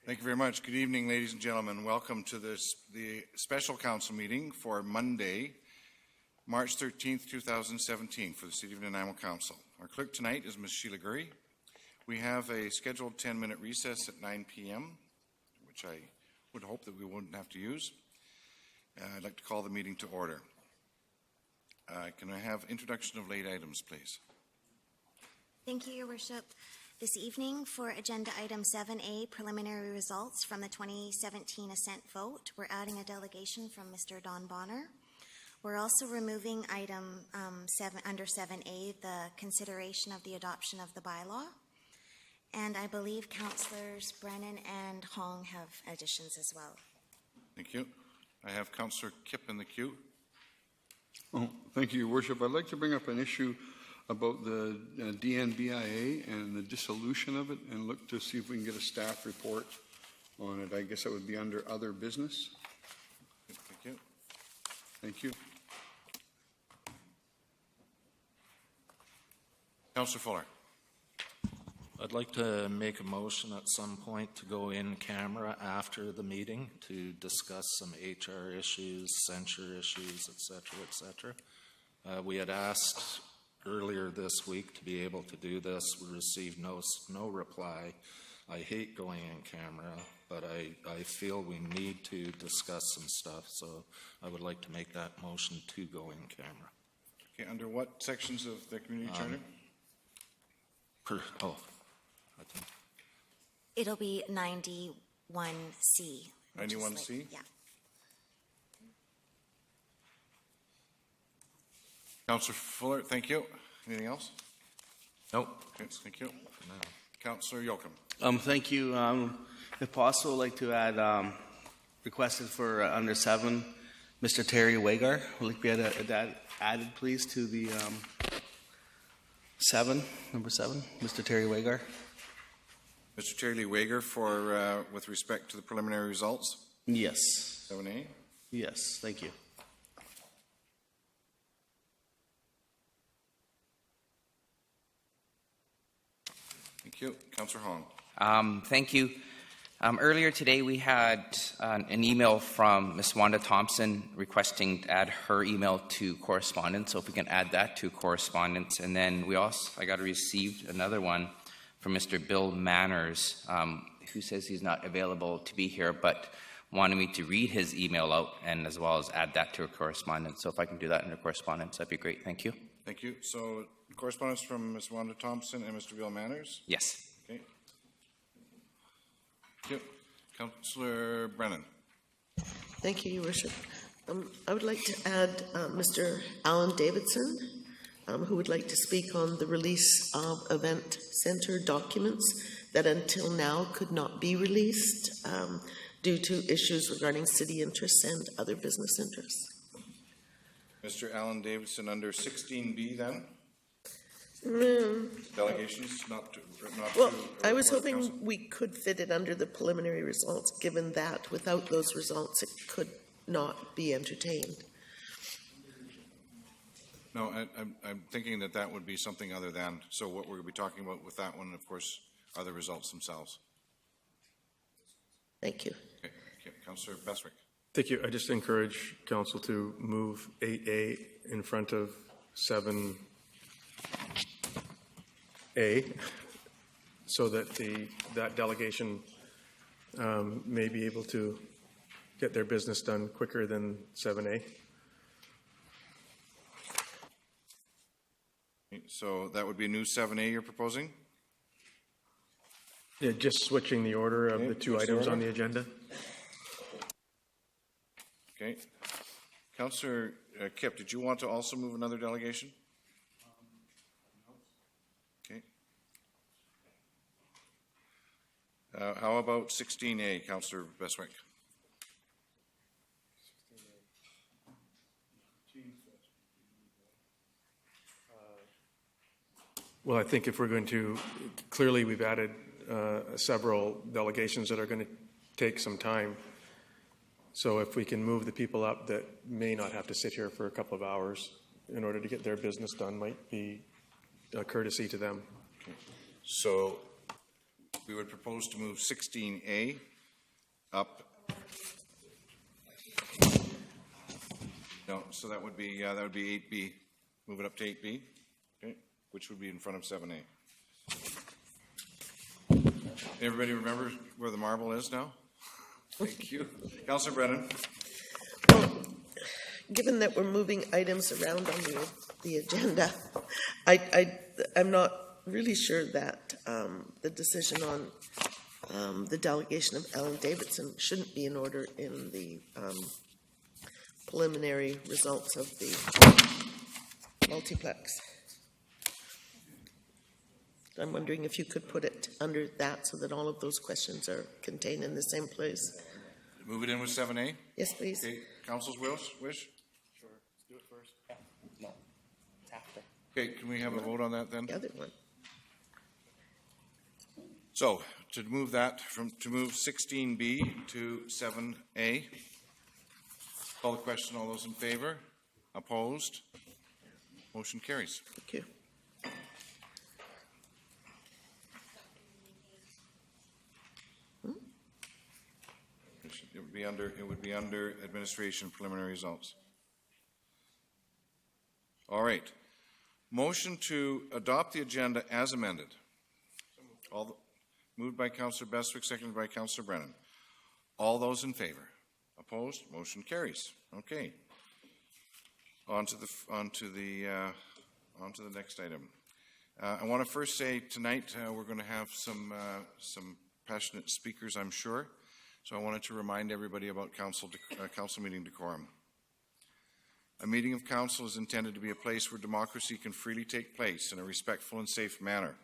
Thank you very much. Good evening, ladies and gentlemen. Welcome to the special council meeting for Monday, March 13th, 2017 for the City of Nanaimo Council. Our clerk tonight is Ms. Sheila Gurry. We have a scheduled 10-minute recess at 9 p.m., which I would hope that we wouldn't have to use. I'd like to call the meeting to order. Can I have introduction of late items, please? Thank you, Your Worship. This evening for agenda item 7A, preliminary results from the 2017 assent vote, we're adding a delegation from Mr. Don Bonner. We're also removing item under 7A, the consideration of the adoption of the bylaw. And I believe Councillors Brennan and Hong have additions as well. Thank you. I have Councillor Kipp in the queue. Oh, thank you, Your Worship. I'd like to bring up an issue about the DNBIA and the dissolution of it and look to see if we can get a staff report on it. I guess that would be under other business. Thank you. Thank you. Councillor Fuller. I'd like to make a motion at some point to go in camera after the meeting to discuss some HR issues, censure issues, etc., etc. We had asked earlier this week to be able to do this. We received no reply. I hate going in camera, but I feel we need to discuss some stuff, so I would like to make that motion to go in camera. Okay, under what sections of the community charter? It'll be 91C. 91C? Yeah. Councillor Fuller, thank you. Anything else? Nope. Okay, thank you. No. Councillor Yoakum. Thank you. If possible, I'd like to add requested for under 7, Mr. Terry Wagar. Would like to be added, please, to the number 7, Mr. Terry Wagar. Mr. Terry Wagar for with respect to the preliminary results. Yes. 7A. Yes. Thank you. Thank you. Councillor Hong. Thank you. Earlier today, we had an email from Ms. Wanda Thompson requesting to add her email to correspondence. So if we can add that to correspondence. And then I got received another one from Mr. Bill Manners, who says he's not available to be here, but wanted me to read his email out and as well as add that to a correspondence. So if I can do that under correspondence, that'd be great. Thank you. Thank you. So correspondence from Ms. Wanda Thompson and Mr. Bill Manners? Yes. Okay. Thank you. Councillor Brennan. Thank you, Your Worship. I would like to add Mr. Alan Davidson, who would like to speak on the release of event centre documents that until now could not be released due to issues regarding city interests and other business interests. Mr. Alan Davidson under 16B then? Delegations I was hoping we could fit it under the preliminary results, given that without those results it could not be entertained. No, I'm thinking that would be something other than, so what we're going to be talking about with that one, of course, are the results themselves. Thank you. Okay. Councillor Beswick. Thank you. I just encourage Council to move 8A in front of 7A so that that delegation may be able to get their business done quicker than 7A. So that would be a new 7A you're proposing? Yeah, just switching the order of the two items on the agenda. Okay. Councillor Kipp, did you want to also move another delegation? Okay. How about 16A, Councillor Beswick? Well, I think if we're going to, clearly we've added several delegations that are going to take some time. So if we can move the people up that may not have to sit here for a couple of hours in order to get their business done, might be a courtesy to them. Okay. So we would propose to move 16A up. No, so that would be 8B. Move it up to 8B, okay, which would be in front of 7A. Everybody remember where the marble is now? Thank you. Councillor Brennan. Given that we're moving items around on the agenda, I'm not really sure that the decision on the delegation of Alan Davidson shouldn't be in order in the preliminary results of the multiplex. I'm wondering if you could put it under that so that all of those questions are contained in the same place. Move it in with 7A? Yes, please. Okay, Council's wish? Sure. Do it first. Yeah. No. It's after. Okay, can we have a vote on that then? The other one. So, to move 16B to 7A. Call the question. All those in favor? Opposed? Motion carries. Thank you. It would be under administration preliminary results. All right. Motion to adopt the agenda as amended. Moved by Councillor Bestwick, seconded by Councillor Brennan. All those in favor? Opposed? Motion carries. Okay. On to the next item. I want to first say tonight we're going to have some passionate speakers, I'm sure. So I wanted to remind everybody about council meeting decorum. A meeting of council is intended to be a place where democracy can freely take place in a respectful and safe manner.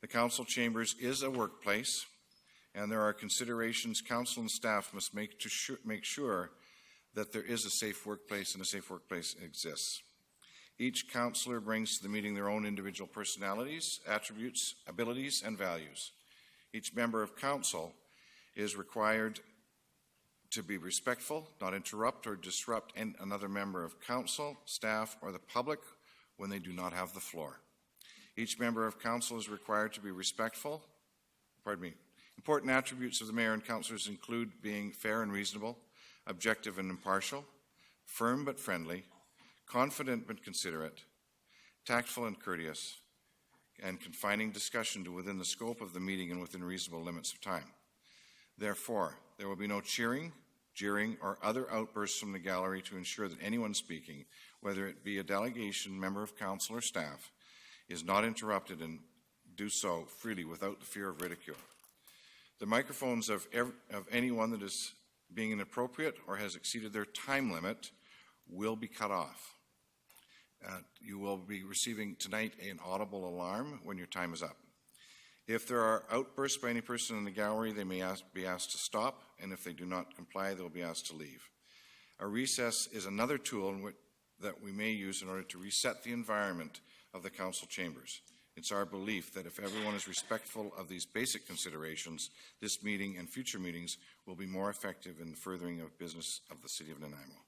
The council chambers is a workplace, and there are considerations council and staff must make sure that there is a safe workplace and a safe workplace exists. Each councillor brings to the meeting their own individual personalities, attributes, abilities, and values. Each member of council is required to be respectful, not interrupt or disrupt another member of council, staff, or the public when they do not have the floor. Each member of council is required to be respectful. Important attributes of the mayor and councillors include being fair and reasonable, objective and impartial, firm but friendly, confident but considerate, tactful and courteous, and confining discussion to within the scope of the meeting and within reasonable limits of time. Therefore, there will be no cheering, jeering, or other outbursts from the gallery to ensure that anyone speaking, whether it be a delegation, member of council, or staff, is not interrupted and do so freely without the fear of ridicule. The microphones of anyone that is being inappropriate or has exceeded their time limit will be cut off. You will be receiving tonight an audible alarm when your time is up. If there are outbursts by any person in the gallery, they may be asked to stop, and if they do not comply, they will be asked to leave. A recess is another tool that we may use in order to reset the environment of the council chambers. It's our belief that if everyone is respectful of these basic considerations, this meeting and future meetings will be more effective in the furthering of business of the City of Nanaimo.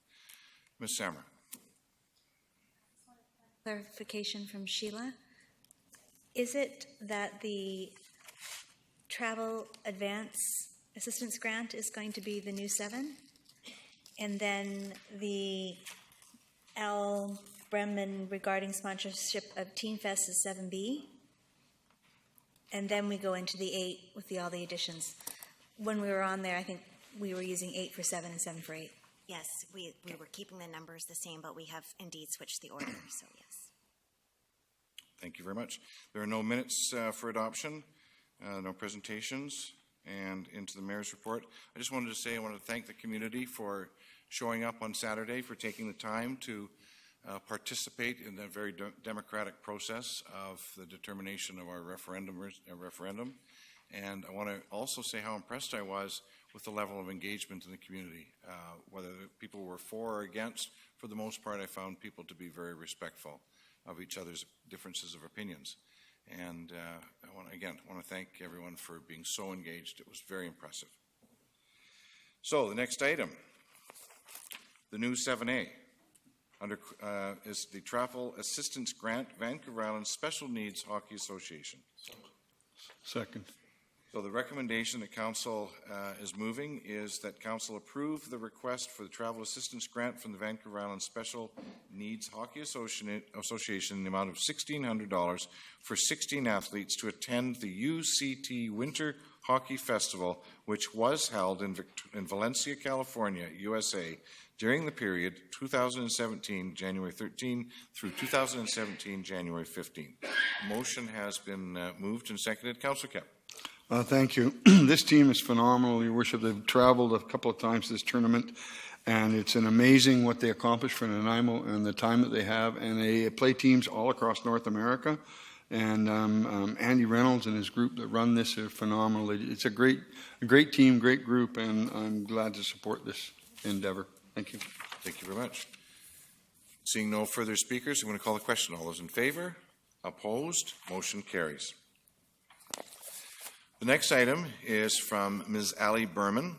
Ms. Samra. Clarification from Sheila. Is it that the travel advance assistance grant is going to be the new 7? And then the Al Bremen regarding sponsorship of Teen Fest is 7B? And then we go into the 8 with all the additions. When we were on there, I think we were using 8 for 7 and 7 for 8. Yes, we were keeping the numbers the same, but we have indeed switched the order, so yes. Thank you very much. There are no minutes for adoption, no presentations, and into the mayor's report. I just wanted to say I want to thank the community for showing up on Saturday, for taking the time to participate in the very democratic process of the determination of our referendum. And I want to also say how impressed I was with the level of engagement in the community. Whether people were for or against, for the most part, I found people to be very respectful of each other's differences of opinions. And I want to thank everyone for being so engaged. It was very impressive. So the next item, the new 7A, is the Travel Assistance Grant, Vancouver Island Special Needs Hockey Association. Second. So the recommendation that council is moving is that council approve the request for the travel assistance grant from the Vancouver Island Special Needs Hockey Association in the amount of $1,600 for 16 athletes to attend the UCT Winter Hockey Festival, which was held in Valencia, California, USA, during the period 2017, January 13 through 2017, January 15. Motion has been moved and seconded. Councillor Kemp. Thank you. This team is phenomenal, Your Worship. They've traveled a couple of times to this tournament, and it's an amazing what they accomplish for Nanaimo and the time that they have. And they play teams all across North America. And Andy Reynolds and his group that run this are phenomenal. It's a great team, great group, and I'm glad to support this endeavor. Thank you. Thank you very much. Seeing no further speakers, I'm going to call the question. All those in favor? Opposed? Motion carries. The next item is from Ms. Ali Berman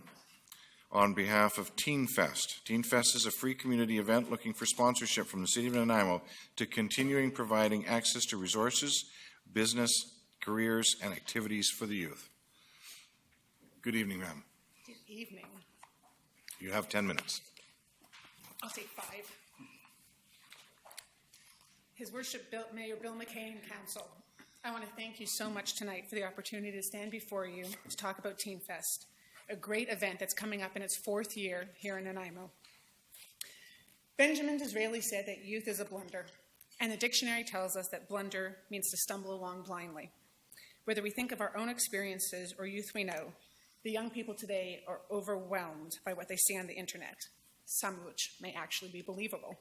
on behalf of Teen Fest. Teen Fest is a free community event looking for sponsorship from the City of Nanaimo to continuing providing access to resources, business, careers, and activities for the youth. Good evening, ma'am. Good evening. You have 10 minutes. I'll take 5. His Worship Mayor Bill McKay and Council, I want to thank you so much tonight for the opportunity to stand before you to talk about Teen Fest, a great event that's coming up in its 4th year here in Nanaimo. Benjamin Disraeli said that youth is a blunder, and the dictionary tells us that blunder means to stumble along blindly. Whether we think of our own experiences or youth we know, the young people today are overwhelmed by what they see on the internet, some of which may actually be believable.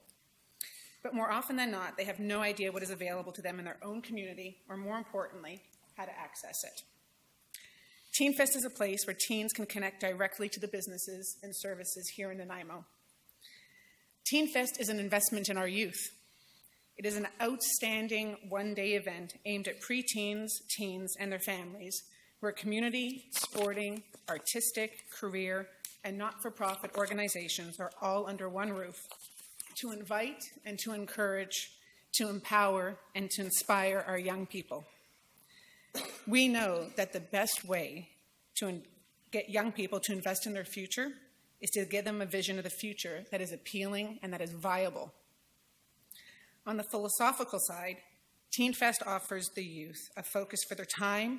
But more often than not, they have no idea what is available to them in their own community, or more importantly, how to access it. Teen Fest is a place where teens can connect directly to the businesses and services here in Nanaimo. Teen Fest is an investment in our youth. It is an outstanding one-day event aimed at preteens, teens, and their families, where community, sporting, artistic, career, and not-for-profit organizations are all under one roof to invite and to encourage, to empower, and to inspire our young people. We know that the best way to get young people to invest in their future is to give them a vision of the future that is appealing and that is viable. On the philosophical side, Teen Fest offers the youth a focus for their time,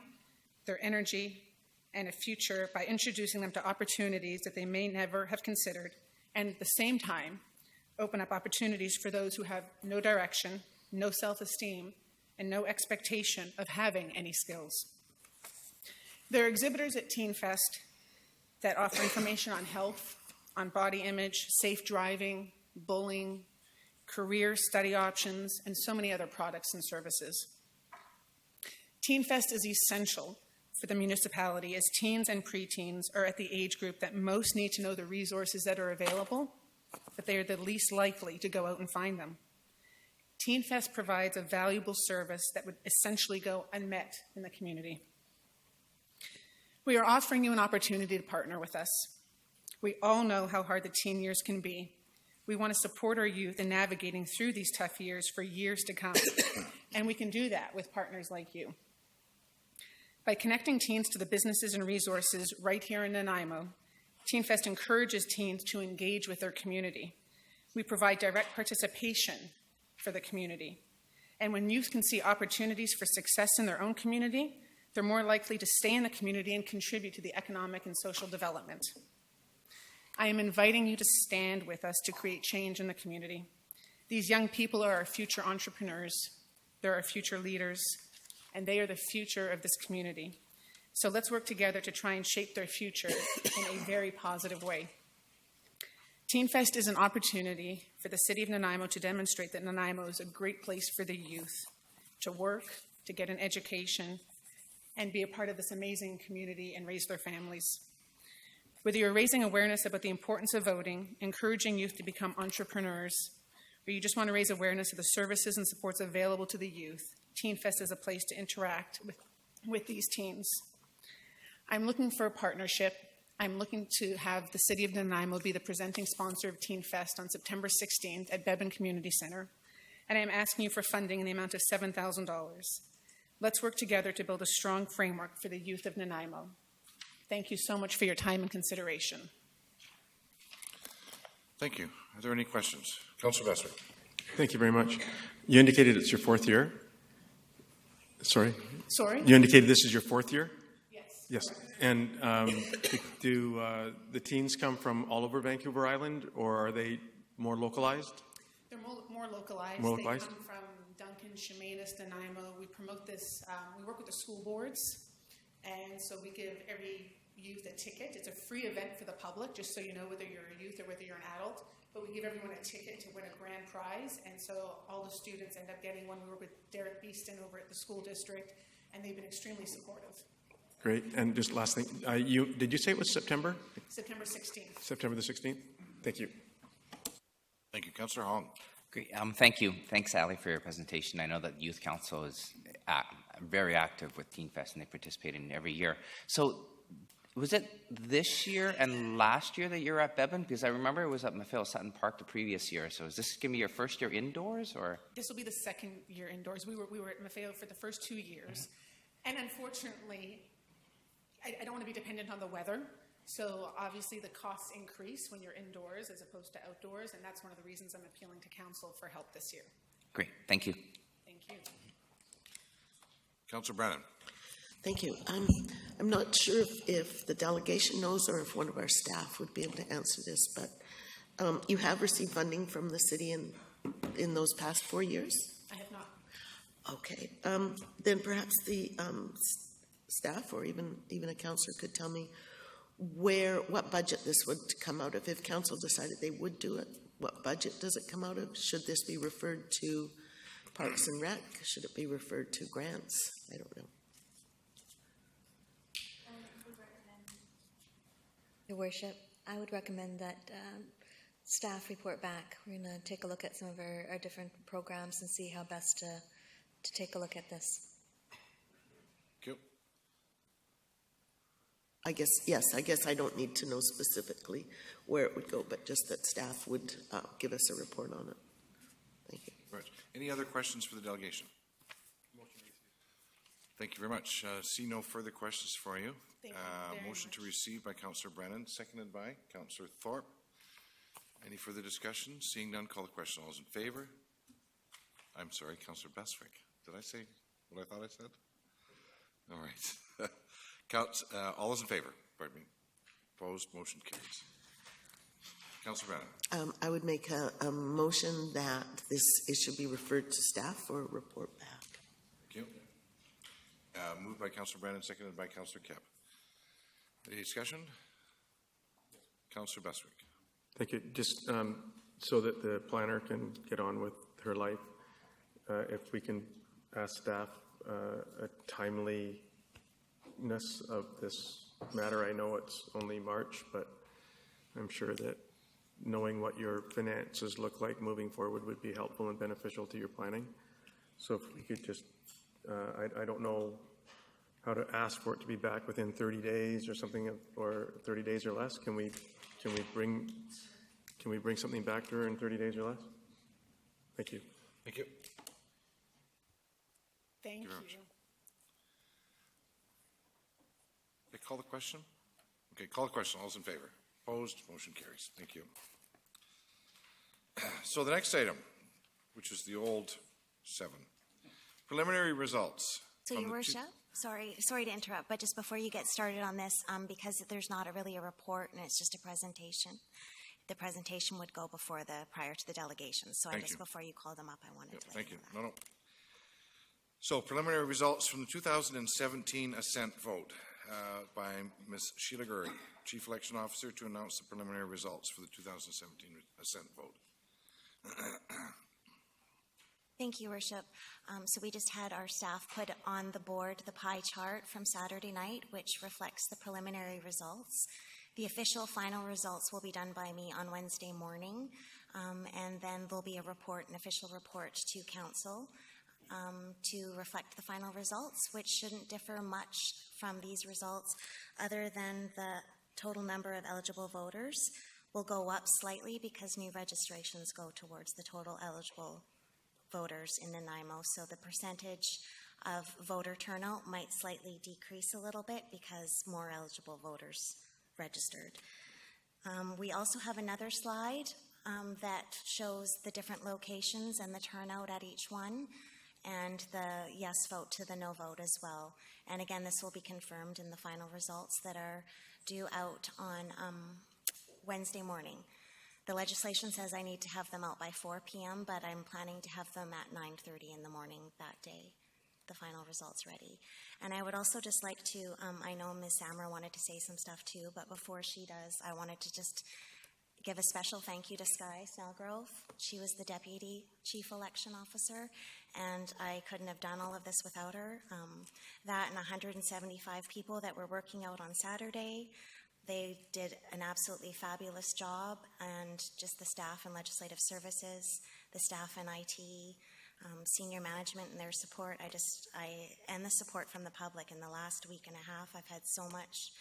their energy, and a future by introducing them to opportunities that they may never have considered, and at the same time, open up opportunities for those who have no direction, no self-esteem, and no expectation of having any skills. There are exhibitors at Teen Fest that offer information on health, on body image, safe driving, bullying, career study options, and so many other products and services. Teen Fest is essential for the municipality as teens and preteens are at the age group that most need to know the resources that are available, but they are the least likely to go out and find them. Teen Fest provides a valuable service that would essentially go unmet in the community. We are offering you an opportunity to partner with us. We all know how hard the teen years can be. We want to support our youth in navigating through these tough years for years to come, and we can do that with partners like you. By connecting teens to the businesses and resources right here in Nanaimo, Teen Fest encourages teens to engage with their community. We provide direct participation for the community. And when youth can see opportunities for success in their own community, they're more likely to stay in the community and contribute to the economic and social development. I am inviting you to stand with us to create change in the community. These young people are our future entrepreneurs, they're our future leaders, and they are the future of this community. So let's work together to try and shape their future in a very positive way. Teen Fest is an opportunity for the City of Nanaimo to demonstrate that Nanaimo is a great place for the youth to work, to get an education, and be a part of this amazing community and raise their families. Whether you're raising awareness about the importance of voting, encouraging youth to become entrepreneurs, or you just want to raise awareness of the services and supports available to the youth, Teen Fest is a place to interact with these teens. I'm looking for a partnership. I'm looking to have the City of Nanaimo be the presenting sponsor of Teen Fest on September 16th at Beban Community Center, and I'm asking you for funding in the amount of $7,000. Let's work together to build a strong framework for the youth of Nanaimo. Thank you so much for your time and consideration. Thank you. Are there any questions? Councillor Bestwick. Thank you very much. You indicated it's your fourth year? Sorry? Sorry? You indicated this is your fourth year? Yes. Yes. And do the teens come from all over Vancouver Island, or are they more localized? They're more localized. More localized? They come from Duncan, Chemainus, Nanaimo. We promote this. We work with the school boards, and so we give every youth a ticket. It's a free event for the public, just so you know whether you're a youth or whether you're an adult. But we give everyone a ticket to win a grand prize, and so all the students end up getting one. We work with Derek Beeston over at the school district, and they've been extremely supportive. Great. And just last thing, did you say it was September? September 16th. September the 16th? Thank you. Thank you. Councillor Hong. Great. Thank you. Thanks, Sally, for your presentation. I know that Youth Council is very active with Teen Fest, and they participate in every year. So was it this year and last year that you were at Bevan? Because I remember it was at Maffeo Sutton Park the previous year. So is this going to be your first year indoors, or? This will be the second year indoors. We were at Maffeo for the first 2 years. And unfortunately, I don't want to be dependent on the weather. So obviously the costs increase when you're indoors as opposed to outdoors. And that's one of the reasons I'm appealing to council for help this year. Great. Thank you. Thank you. Councillor Brennan. Thank you. I'm not sure if the delegation knows or if one of our staff would be able to answer this, but you have received funding from the city in those past 4 years? I have not. Okay. Then perhaps the staff or even a councillor could tell me what budget this would come out of. If council decided they would do it, what budget does it come out of? Should this be referred to Parks and Rec? Should it be referred to grants? I don't know. Your Worship, I would recommend that staff report back. We're going to take a look at some of our different programs and see how best to take a look at this. Thank you. I guess I don't need to know specifically where it would go, but just that staff would give us a report on it. Thank you. Right. Any other questions for the delegation? Thank you very much. See no further questions for you. Thank you very Motion to much. receive by Councillor Brennan, seconded by Councillor Thorpe. Any further discussion? Seeing none, call the question. All those in favor? I'm sorry, Councillor Bestwick. Did I say what I thought I said? All right. All those in favor? Pardon me. Opposed? Motion carries. Councillor Brennan. I would make a motion that this issue be referred to staff for a report back. Thank you. Moved by Councillor Brennan, seconded by Councillor Kep. Any discussion? Councillor Bestwick. Thank you. Just so that the planner can get on with her life, if we can ask staff a timeliness of this matter. I know it's only March, but I'm sure that knowing what your finances look like moving forward would be helpful and beneficial to your planning. So if we could just, I don't know how to ask for it to be back within 30 days or something, or 30 days or less. Can we bring something back to her in 30 days or less? Thank you. Thank you. Thank very much. you. Okay, call the question. Okay, call the question. All those in favor? Opposed? Motion carries. Thank you. So the next item, which is the old 7, preliminary results. So, from Your the Worship, sorry to interrupt, but just before you get started on this, because there's not really a report and it's just a presentation, the presentation would go prior to the delegation. So Thank you. before you call them up, I wanted to let Thank you you. know No. So preliminary results from the 2017 assent vote by Ms. Sheila Gurry, Chief Election Officer, to announce the preliminary results for the 2017 assent vote. Thank you, Your Worship. So we just had our staff put on the board the pie chart from Saturday night, which reflects the preliminary results. The official final results will be done by me on Wednesday morning, and then there'll be an official report to council to reflect the final results, which shouldn't differ much from these results, other than the total number of eligible voters will go up slightly because new registrations go towards the total eligible voters in Nanaimo. So the percentage of voter turnout might slightly decrease a little bit because more eligible voters registered. We also have another slide that shows the different locations and the turnout at each one, and the yes vote to the no vote as well. And again, this will be confirmed in the final results that are due out on Wednesday morning. The legislation says I need to have them out by 4 p.m., but I'm planning to have them at 9:30 in the morning that day, the final results ready. And I would also just like to, I know Ms. Sammer wanted to say some stuff too, but before she does, I wanted to just give a special thank you to Sky Snellgrove. She was the Deputy Chief Election Officer, and I couldn't have done all of this without her. That and 175 people that were working out on Saturday, they did an absolutely fabulous job, and just the staff in Legislative Services, the staff in IT, senior management and their support. And the support from the public in the last week and a half. I've had so much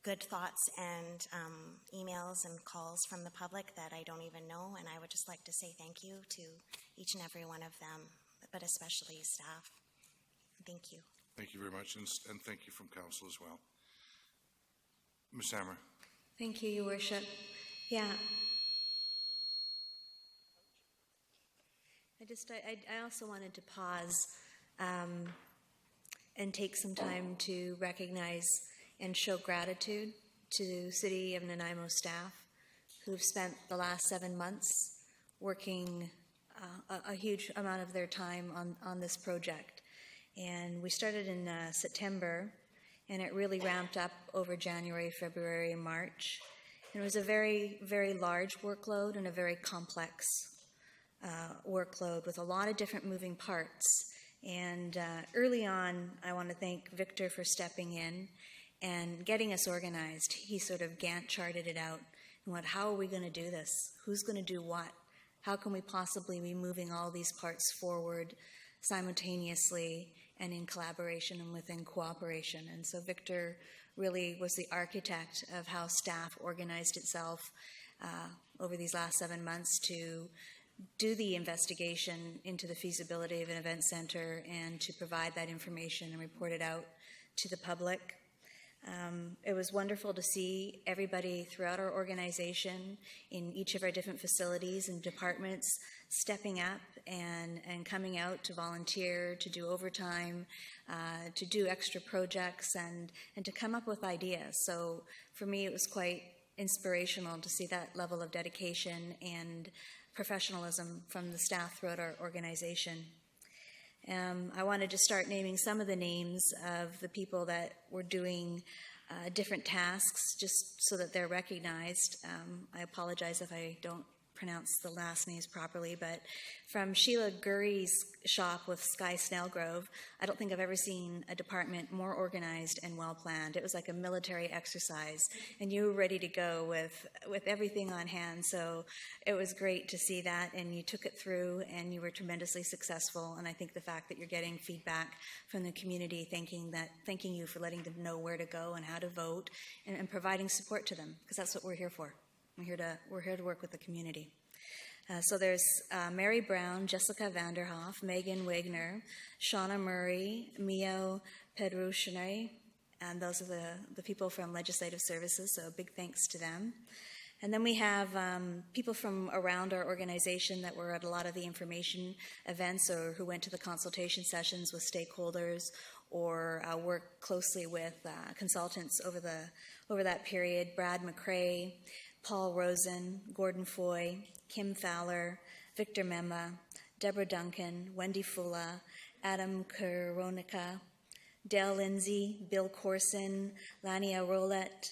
good thoughts and emails and calls from the public that I don't even know, and I would just like to say thank you to each and every one of them, but especially staff. Thank you. Thank you very much, and thank you from council as well. Ms. Sammer. Thank you, Your Worship. Yeah. I also wanted to pause and take some time to recognize and show gratitude to City of Nanaimo staff who've spent the last 7 months working a huge amount of their time on this project. And we started in September, and it really ramped up over January, February, and March. And it was a very, very large workload and a very complex workload with a lot of different moving parts. And early on, I want to thank Victor for stepping in and getting us organized. He sort of Gantt charted it out. And how are we going to do this? Who's going to do what? How can we possibly be moving all these parts forward simultaneously and in collaboration and within cooperation? And so Victor really was the architect of how staff organized itself over these last 7 months to do the investigation into the feasibility of an event center and to provide that information and report it out to the public. It was wonderful to see everybody throughout our organization in each of our different facilities and departments stepping up and coming out to volunteer, to do overtime, to do extra projects, and to come up with ideas. So for me, it was quite inspirational to see that level of dedication and professionalism from the staff throughout our organization. I wanted to start naming some of the names of the people that were doing different tasks just so that they're recognized. I apologize if I don't pronounce the last names properly, but from Sheila Gurry's shop with Sky Snellgrove, I don't think I've ever seen a department more organized and well planned. It was like a military exercise, and you were ready to go with everything on hand. So it was great to see that, and you took it through, and you were tremendously successful. And I think the fact that you're getting feedback from the community, thanking you for letting them know where to go and how to vote, and providing support to them, because that's what we're here for. We're here to work with the community. So there's Mary Brown, Jessica Vanderhoff, Megan Wagner, Shauna Murray, Mio Pedrushine, and those are the people from Legislative Services, so big thanks to them. And then we have people from around our organization that were at a lot of the information events or who went to the consultation sessions with stakeholders or worked closely with consultants over that period. Brad McCrae, Paul Rosen, Gordon Foy, Kim Fowler, Victor Memba, Deborah Duncan, Wendy Fula, Adam Koronika, Dale Lindsay, Bill Corson, Lania Rolette,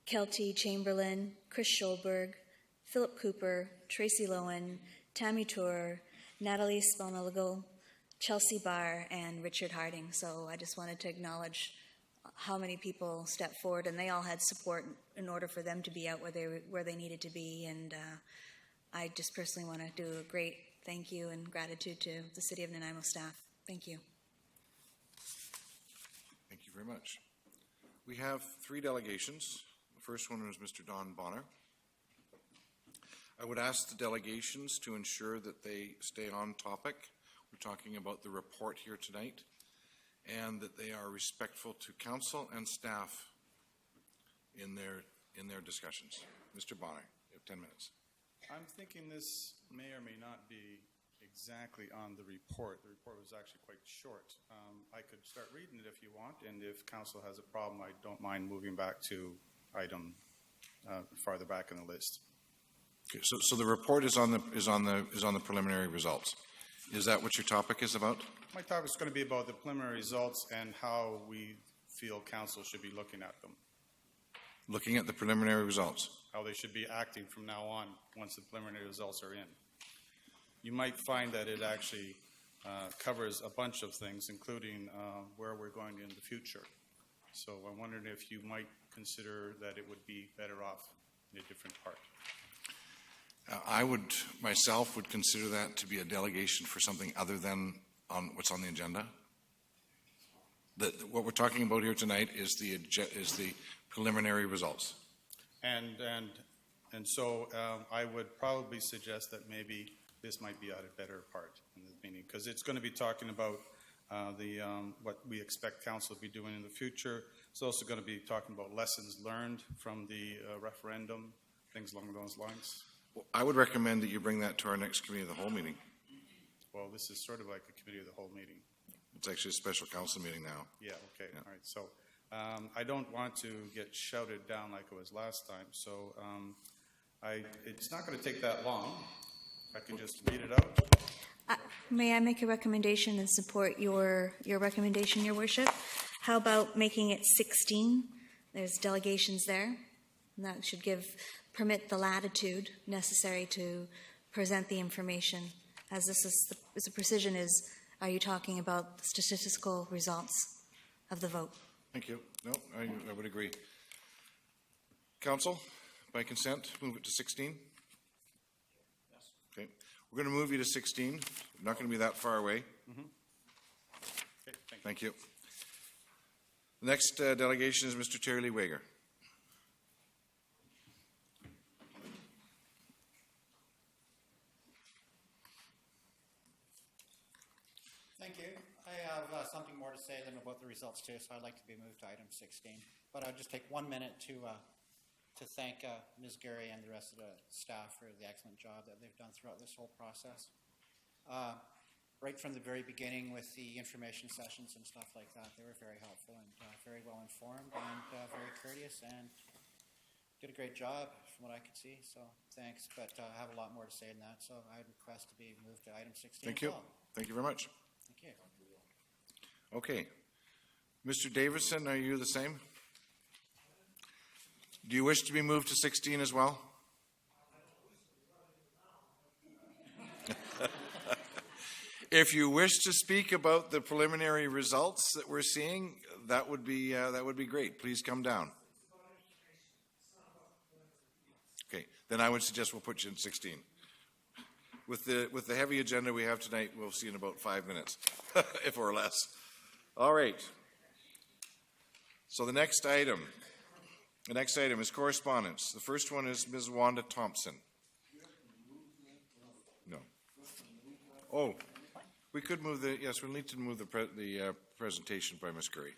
Kelty Chamberlain, Chris Schulberg, Philip Cooper, Tracy Lowen, Tammy Tour, Natalie Spalnaligal, Chelsea Barr, and Richard Harding. So I just wanted to acknowledge how many people stepped forward, and they all had support in order for them to be out where they needed to be. And I just personally want to do a great thank you and gratitude to the City of Nanaimo staff. Thank you. Thank you very much. We have 3 delegations. The first one was Mr. Don Bonner. I would ask the delegations to ensure that they stay on topic We're talking about the report here tonight, and that they are respectful to council and staff in their discussions. Mr. Bonner, you have 10 minutes. I'm thinking this may or may not be exactly on the report. The report was actually quite short. I could start reading it if you want, and if council has a problem, I don't mind moving back to item farther back in the list. Okay, so the report is on the preliminary results. Is that what your topic is about? My topic is going to be about the preliminary results and how we feel council should be looking at them, Looking at the preliminary results. how they should be acting from now on once the preliminary results are in. You might find that it actually covers a bunch of things, including where we're going in the future. So I'm wondering if you might consider that it would be better off in a different part. I myself would consider that to be a delegation for something other than on what's on the agenda. What we're talking about here tonight is the preliminary results. And so I would probably suggest that maybe this might be at a better part in the meeting, because it's going to be talking about what we expect council to be doing in the future. It's also going to be talking about lessons learned from the referendum, things along those lines. Well, I would recommend that you bring that to our next committee of the whole meeting. Well, this is sort of like a committee of the whole meeting. It's actually a special council meeting now. Yeah, okay, Yeah. all right. So I don't want to get shouted down like it was last time. So it's not going to take that long. I can just read it out. May I make a recommendation and support your recommendation, Your Worship? How about making it 16? There's delegations there. And that should permit the latitude necessary to present the information. As the precision is, are you talking about the statistical results of the vote? Thank you. No, I would agree. Council, by consent, move it to 16? Yes. Okay. We're going to move you to 16. We're not going to be that far away. Mm-hmm. Okay, Thank you. The next delegation is Mr. Terry Lee Wager. Thank you. I have something more to say than about the results too, so I'd like to be moved to item 16. But I'll just take 1 minute to thank Ms. Gary and the rest of the staff for the excellent job that they've done throughout this whole process. Right from the very beginning with the information sessions and stuff like that, they were very helpful and very well informed and very courteous and did a great job from what I could see. So thanks, but I have a lot more to say than that. So I'd request to be moved to item 16. Thank you. Thank you very much. Thank you. Okay. Mr. Davison, are you the same? Do you wish to be moved to 16 as well? If you wish to speak about the preliminary results that we're seeing, that would be great. Please come down. Okay, then I would suggest we'll put you in 16. With the heavy agenda we have tonight, we'll see in about 5 minutes, if or less. All right. So the next item is correspondence. The first one is Ms. Wanda Thompson. No. Oh, we could move yes, we'll need to move the presentation by Ms. Curry.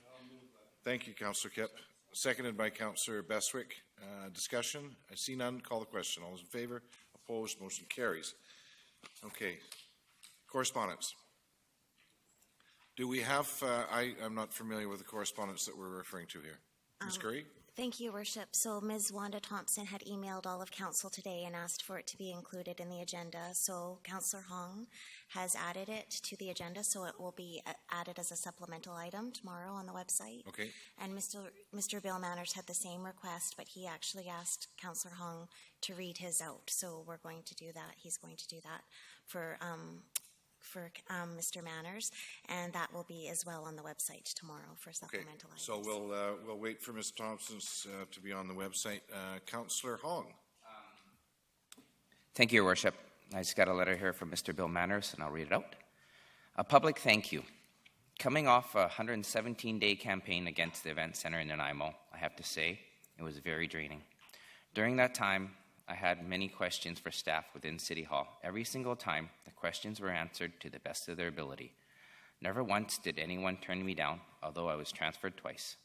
Thank you, Councillor Kipp. Seconded by Councillor Beswick. Discussion? I see none. Call the question. All those in favor? Opposed? Motion carries. Okay. Correspondence. Do we have, I'm not familiar with the correspondence that we're referring to here. Ms. Curry? Thank you, Your Worship. So Ms. Wanda Thompson had emailed all of council today and asked for it to be included in the agenda. So Councillor Hong has added it to the agenda, so it will be added as a supplemental item tomorrow on the website. Okay. And Mr. Bill Manners had the same request, but he actually asked Councillor Hong to read his out. So we're going to do that. He's going to do that for Mr. Manners, and that will be as well on the website tomorrow for supplemental items. So we'll wait for Ms. Thompson's to be on the website. Councillor Hong. Thank you, Your Worship. I just got a letter here from Mr. Bill Manners, and I'll read it out. A public thank you. Coming off a 117-day campaign against the event center in Nanaimo, I have to say it was very draining. During that time, I had many questions for staff within City Hall. Every single time, the questions were answered to the best of their ability. Never once did anyone turn me down, although I was transferred twice.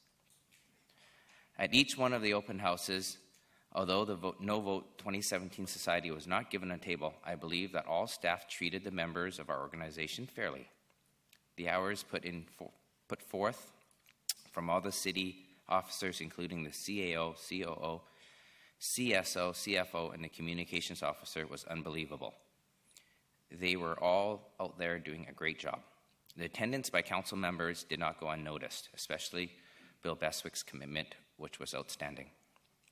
At each one of the open houses, although the No Vote 2017 Society was not given a table, I believe that all staff treated the members of our organization fairly. The hours put forth from all the city officers, including the CAO, COO, CSO, CFO, and the communications officer, was unbelievable. They were all out there doing a great job. The attendance by council members did not go unnoticed, especially Bill Beswick's commitment, which was outstanding.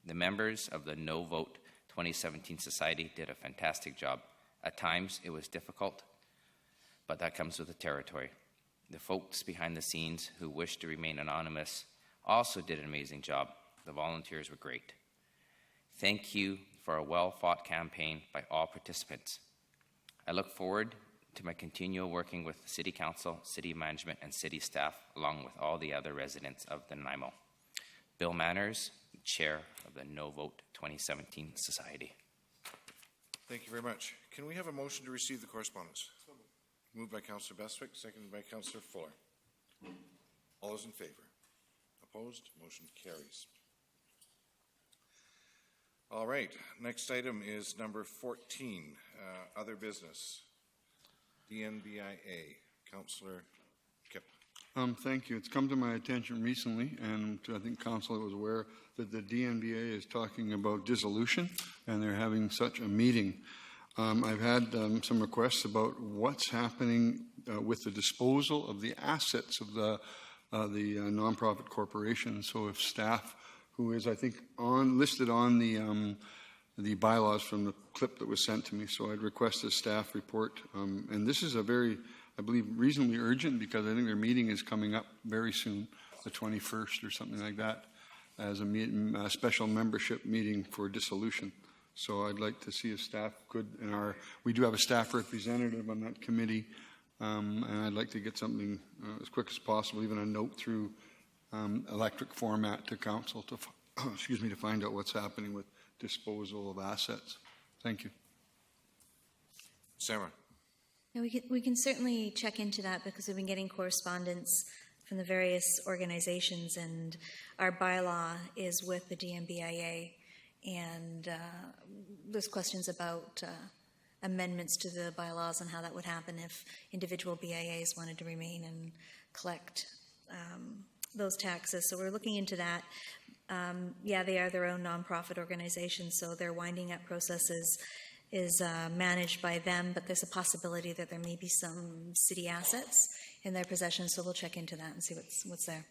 The members of the No Vote 2017 Society did a fantastic job. At times, it was difficult, but that comes with the territory. The folks behind the scenes who wished to remain anonymous also did an amazing job. The volunteers were great. Thank you for a well-fought campaign by all participants. I look forward to my continual working with City Council, City Management, and City staff, along with all the other residents of the Nanaimo. Bill Manners, Chair of the No Vote 2017 Society. Thank you very much. Can we have a motion to receive the correspondence? Moved by Councillor Bestwick, seconded by Councillor Fuller. All those in favor? Opposed? Motion carries. All right, next item is number 14, other business. DNBIA. Councillor Kip. Thank you. It's come to my attention recently, and I think council was aware that the DNBA is talking about dissolution, and they're having such a meeting. I've had some requests about what's happening with the disposal of the assets of the nonprofit corporation. So if staff, who is, I think, listed on the bylaws from the clip that was sent to me, so I'd request a staff report. And this is a very, I believe, reasonably urgent, because I think their meeting is coming up very soon, the 21st or something like that, as a special membership meeting for dissolution. So I'd like to see if staff could, we do have a staff representative on that committee, and I'd like to get something as quick as possible, even a note through electric format to council to, to find out what's happening with disposal of assets. Thank you. Sarah. Yeah, we can certainly check into that, because we've been getting correspondence from the various organizations, and our bylaw is with the DNBIA, and there's questions about amendments to the bylaws and how that would happen if individual BIAs wanted to remain and collect those taxes. So we're looking into that. Yeah, they are their own nonprofit organization, so their winding up process is managed by them, but there's a possibility that there may be some city assets in their possession, so we'll check into that and see what's there.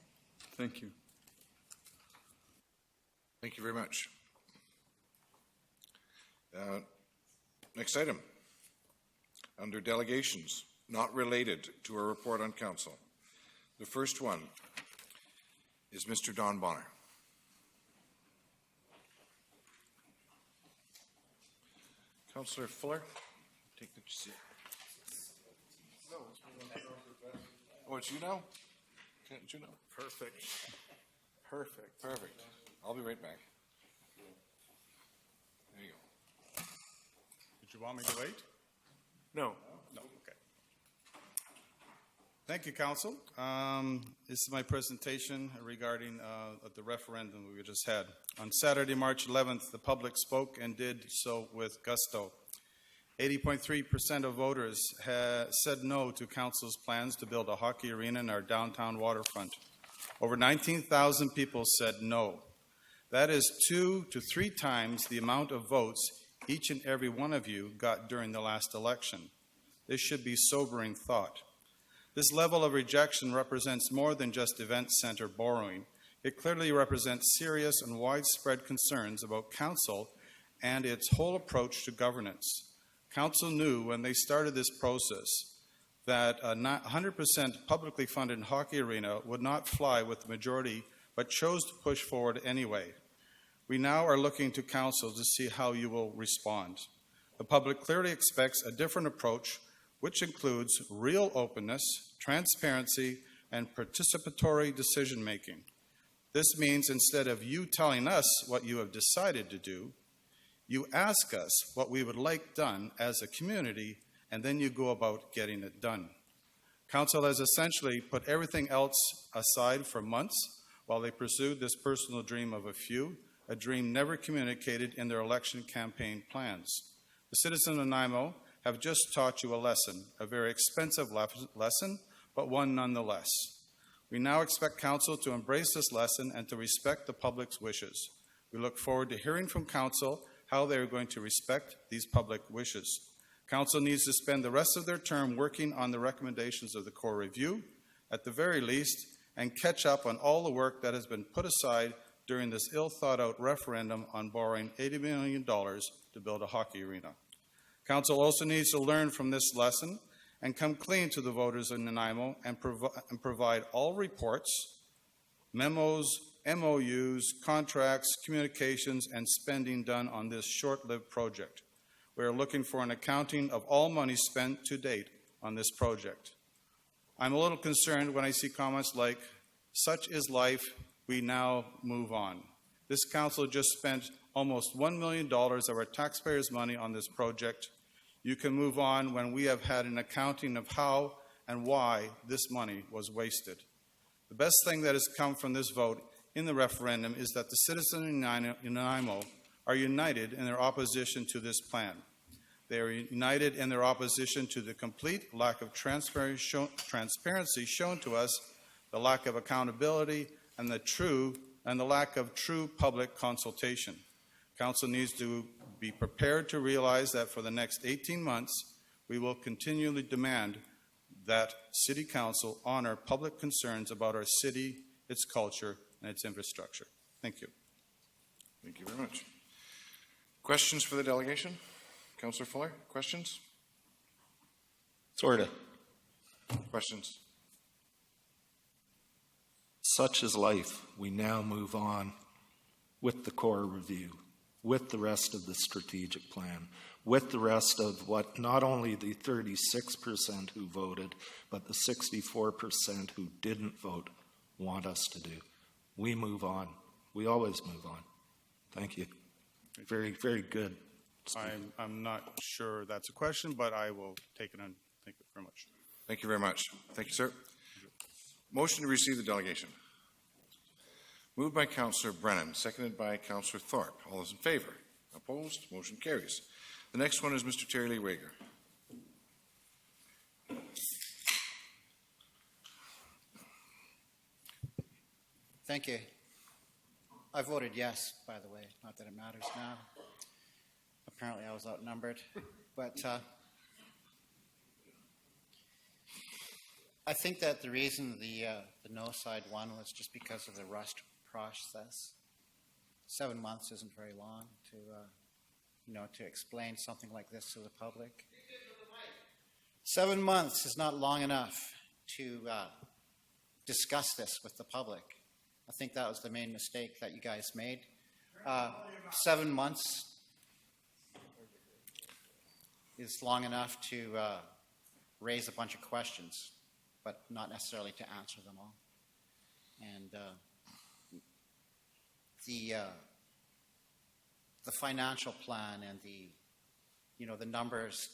Thank you. Thank you very much. Next item, under delegations, not related to a report on council. The first one is Mr. Don Bonner. Councillor Fuller, take the seat. Oh, it's you now? Can't you know? Perfect. Perfect. I'll be right back. There you go. Did you want me to wait? No. No, okay. Thank you, Council. This is my presentation regarding the referendum we just had. On Saturday, March 11th, the public spoke and did so with gusto. 80.3% of voters said no to Council's plans to build a hockey arena in our downtown waterfront. Over 19,000 people said no. That is 2 to 3 times the amount of votes each and every one of you got during the last election. This should be sobering thought. This level of rejection represents more than just event center borrowing. It clearly represents serious and widespread concerns about Council and its whole approach to governance. Council knew when they started this process that a 100% publicly funded hockey arena would not fly with the majority, but chose to push forward anyway. We now are looking to Council to see how you will respond. The public clearly expects a different approach, which includes real openness, transparency, and participatory decision-making. This means instead of you telling us what you have decided to do, You ask us what we would like done as a community, and then you go about getting it done. Council has essentially put everything else aside for months while they pursued this personal dream of a few, a dream never communicated in their election campaign plans. The citizens of Nanaimo have just taught you a lesson, a very expensive lesson, but one nonetheless. We now expect Council to embrace this lesson and to respect the public's wishes. We look forward to hearing from Council how they are going to respect these public wishes. Council needs to spend the rest of their term working on the recommendations of the core review, at the very least, and catch up on all the work that has been put aside during this ill-thought-out referendum on borrowing $80 million to build a hockey arena. Council also needs to learn from this lesson and come clean to the voters in Nanaimo and provide all reports, memos, MOUs, contracts, communications, and spending done on this short-lived project. We are looking for an accounting of all money spent to date on this project. I'm a little concerned when I see comments like, "Such is life, we now move on." This council just spent almost $1 million of our taxpayers' money on this project. You can move on when we have had an accounting of how and why this money was wasted. The best thing that has come from this vote in the referendum is that the citizens in Nanaimo are united in their opposition to this plan. They are united in their opposition to the complete lack of transparency shown to us, the lack of accountability, and the lack of true public consultation. Council needs to be prepared to realize that for the next 18 months, we will continually demand that City Council honor public concerns about our city, its culture, and its infrastructure. Thank you. Thank you very much. Questions for the delegation? Councillor Fuller, questions? Sort of. Questions? Such is life. We now move on with the core review, with the rest of the strategic plan, with the rest of what not only the 36% who voted, but the 64% who didn't vote want us to do. We move on. We always move on. Thank you. Very, very good. I'm not sure that's a question, but I will take it on. Thank you very much. Thank you very much. Thank you, sir. Motion to receive the delegation. Moved by Councillor Brennan, seconded by Councillor Thorpe. All those in favor? Opposed? Motion carries. The next one is Mr. Terry Lee Wager. Thank you. I voted yes, by the way. Not that it matters now. Apparently I was outnumbered. But I think that the reason the no side won was just because of the rushed process. 7 months isn't very long to explain something like this to the public. 7 months is not long enough to discuss this with the public. I think that was the main mistake that you guys made. 7 months is long enough to raise a bunch of questions, but not necessarily to answer them all. And the financial plan and the numbers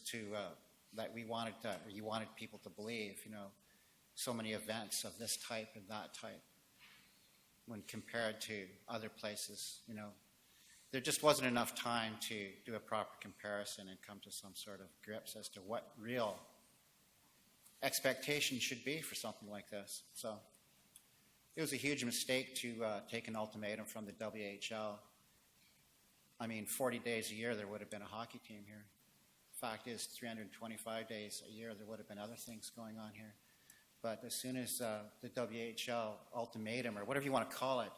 that we wanted or you wanted people to believe, so many events of this type and that type, when compared to other places, there just wasn't enough time to do a proper comparison and come to some sort of grips as to what real expectations should be for something like this. So it was a huge mistake to take an ultimatum from the WHL. I mean, 40 days a year there would have been a hockey team here. Fact is, 325 days a year there would have been other things going on here. But as soon as the WHL ultimatum, or whatever you want to call it,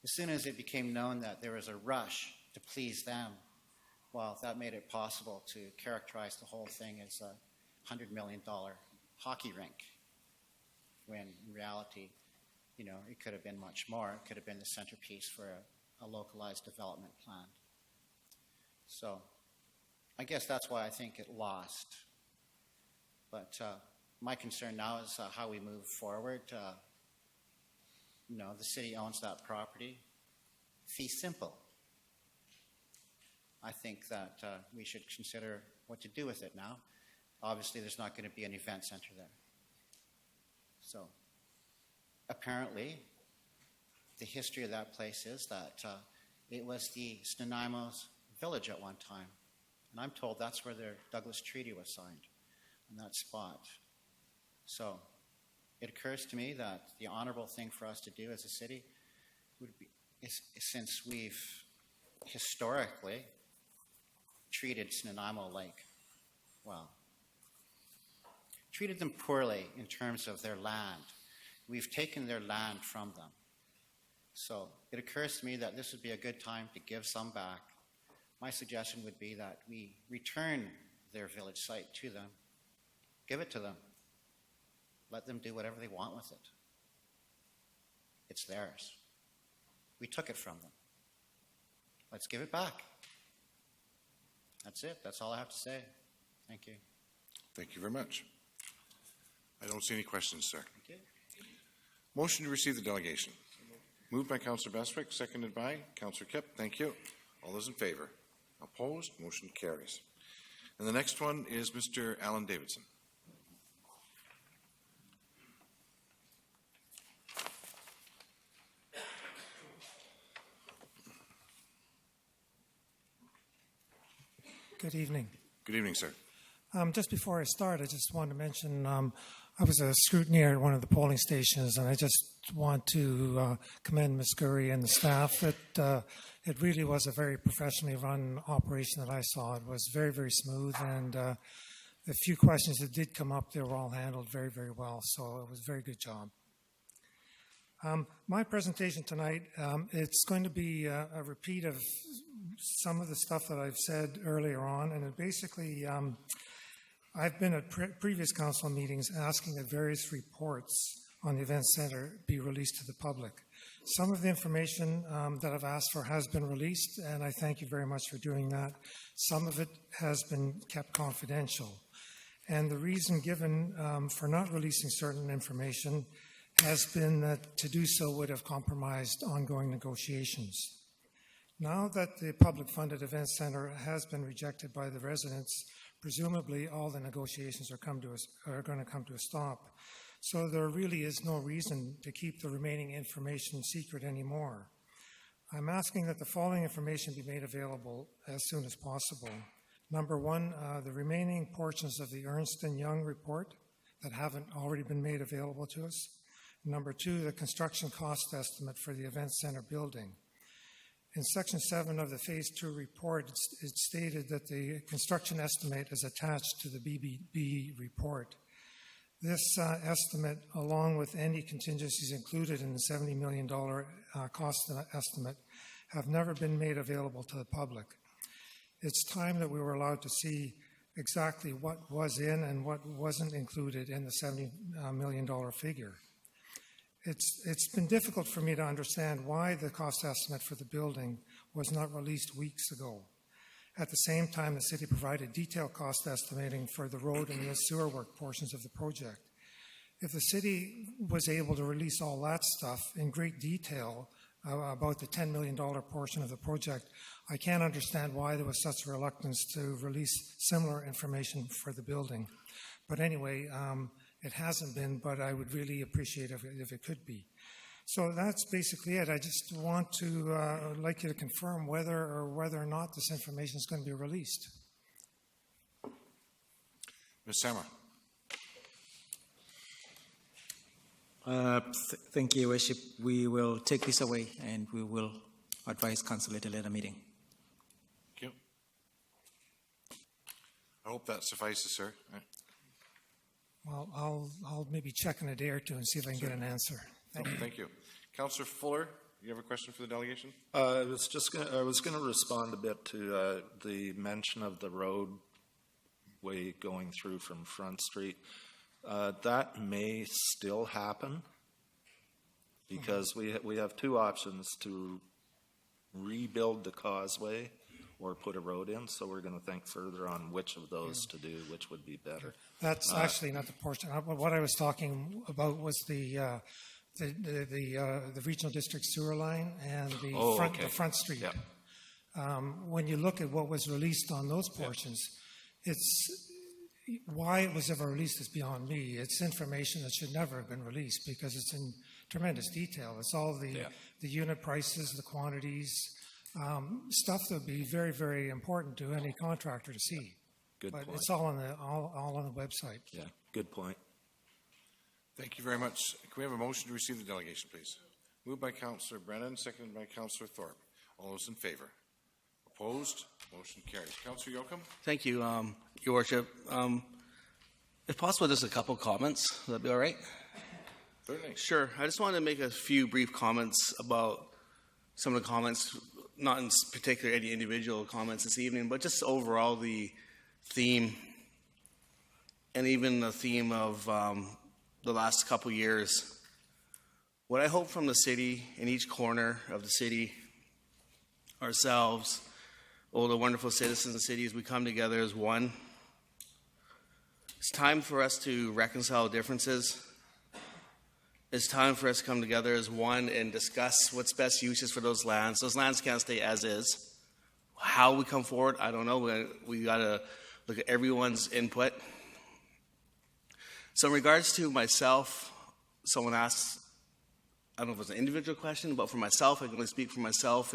as soon as it became known that there was a rush to please them, well, that made it possible to characterize the whole thing as a $100 million hockey rink, when in reality, it could have been much more. It could have been the centerpiece for a localized development plan. So I guess that's why I think it lost. But my concern now is how we move forward. The city owns that property. Fee simple. I think that we should consider what to do with it now. Obviously, there's not going to be an event center there. So apparently, the history of that place is that it was the Nanaimo's village at one time. And I'm told that's where the Douglas Treaty was signed, in that spot. So it occurs to me that the honorable thing for us to do as a city would be, since we've historically treated Nanaimo like, well, treated them poorly in terms of their land. We've taken their land from them. So it occurs to me that this would be a good time to give some back. My suggestion would be that we return their village site to them, give it to them, let them do whatever they want with it. It's theirs. We took it from them. Let's give it back. That's it. That's all I have to say. Thank you. Thank you very much. I don't see any questions, sir. Thank you. Motion to receive the delegation. Moved by Councillor Bestwick, seconded by Councillor Kipp. Thank you. All those in favor? Opposed? Motion carries. And the next one is Mr. Alan Davidson. Good evening. Good evening, sir. Just before I start, I just want to mention I was a scrutineer at one of the polling stations, and I just want to commend Ms. Gurry and the staff. It really was a very professionally run operation that I saw. It was very, very smooth, and the few questions that did come up, they were all handled very, very well. So it was a very good job. My presentation tonight, it's going to be a repeat of some of the stuff that I've said earlier on, and it basically, I've been at previous council meetings asking that various reports on the event center be released to the public. Some of the information that I've asked for has been released, and I thank you very much for doing that. Some of it has been kept confidential. And the reason given for not releasing certain information has been that to do so would have compromised ongoing negotiations. Now that the public-funded event center has been rejected by the residents, presumably all the negotiations are going to come to a stop. So there really is no reason to keep the remaining information secret anymore. I'm asking that the following information be made available as soon as possible. Number one, the remaining portions of the Ernst & Young report that haven't already been made available to us. Number two, the construction cost estimate for the event center building. In Section 7 of the Phase 2 report, it's stated that the construction estimate is attached to the BBB report. This estimate, along with any contingencies included in the $70 million cost estimate, have never been made available to the public. It's time that we were allowed to see exactly what was in and what wasn't included in the $70 million figure. It's been difficult for me to understand why the cost estimate for the building was not released weeks ago. At the same time, the city provided detailed cost estimating for the road and the sewer work portions of the project. If the city was able to release all that stuff in great detail about the $10 million portion of the project, I can't understand why there was such a reluctance to release similar information for the building. But anyway, it hasn't been, but I would really appreciate if it could be. So that's basically it. I just want to like you to confirm whether or not this information is going to be released. Ms. Sammer. Thank you, Your Worship. We will take this away and we will advise council at a later meeting. Thank you. I hope that suffices, sir. Well, I'll maybe check in a day or two and see if I can get an answer. Thank you. Councillor Fuller, you have a question for the delegation? I was going to respond a bit to the mention of the roadway going through from Front Street. That may still happen because we have two options: to rebuild the causeway or put a road in. So we're going to think further on which of those to do, which would be better. That's actually not the portion. What I was talking about was the regional district sewer line and the front street. Yeah. when you look at what was released on those portions, it's why it was ever released is beyond me. It's information that should never have been released because it's in tremendous detail. It's all the unit prices, the quantities, stuff that would be very, very important to any contractor to see. Good But point. it's all on the website. Yeah, good point. Thank you very much. Can we have a motion to receive the delegation, please? Moved by Councillor Brennan, seconded by Councillor Thorpe. All those in favor? Opposed? Motion carries. Councillor Yocum? Thank you, Your Worship. If possible, just a couple comments. Would that be all right? Certainly. Sure. I just wanted to make a few brief comments about some of the comments, not in particular any individual comments this evening, but just overall the theme and even the theme of the last couple years. What I hope from the city, in each corner of the city, ourselves, all the wonderful citizens of the city, as we come together as one. It's time for us to reconcile differences. It's time for us to come together as one and discuss what's best uses for those lands. Those lands can't stay as is. How we come forward, I don't know. We got to look at everyone's input. So in regards to myself, someone asked, I don't know if it's an individual question, but for myself, I can only speak for myself,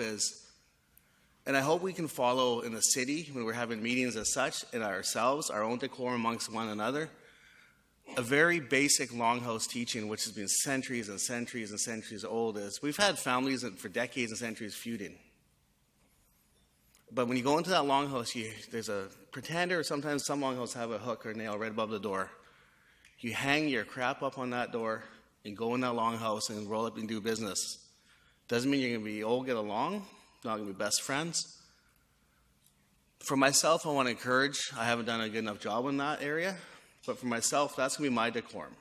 and I hope we can follow in the city when we're having meetings as such, and ourselves, our own decorum amongst one another, a very basic longhouse teaching, which has been centuries and centuries and centuries old, is we've had families that for decades and centuries feuding. But when you go into that longhouse, there's a pretender, or sometimes some longhouses have a hook or nail right above the door. You hang your crap up on that door and go in that longhouse and roll up and do business. Doesn't mean you're going to get along, not going to be best friends. For myself, I want to encourage, I haven't done a good enough job in that area, but for myself, that's going to be my decorum.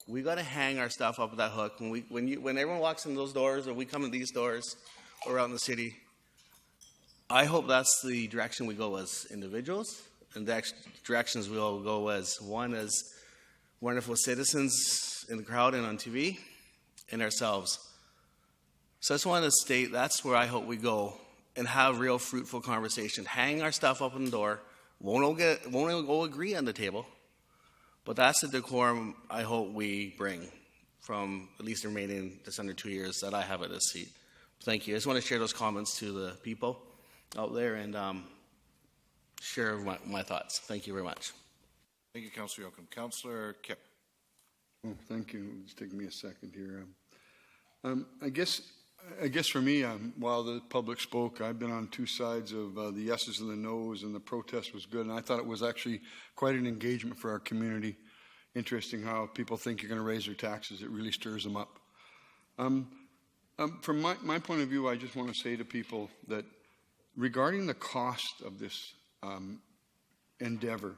We got to hang our stuff up with that hook. When everyone walks in those doors, or we come in these doors, or out in the city, I hope that's the direction we go as individuals, and the directions we all go as one, as wonderful citizens in the crowd and on TV, and ourselves. So I just wanted to state that's where I hope we go and have real fruitful conversation. Hang our stuff up on the door. Won't all agree on the table, but that's the decorum I hope we bring from at least the remaining just under 2 years that I have at this seat. Thank you. I just want to share those comments to the people out there and share my thoughts. Thank you very much. Thank you, Councillor Yocum. Councillor Kipp. Oh, thank you. It's taking me a second here. I guess for me, while the public spoke, I've been on two sides of the yeses and the nos, and the protest was good. And I thought it was actually quite an engagement for our community. Interesting how people think you're going to raise their taxes. It really stirs them up. From my point of view, I just want to say to people that regarding the cost of this endeavor,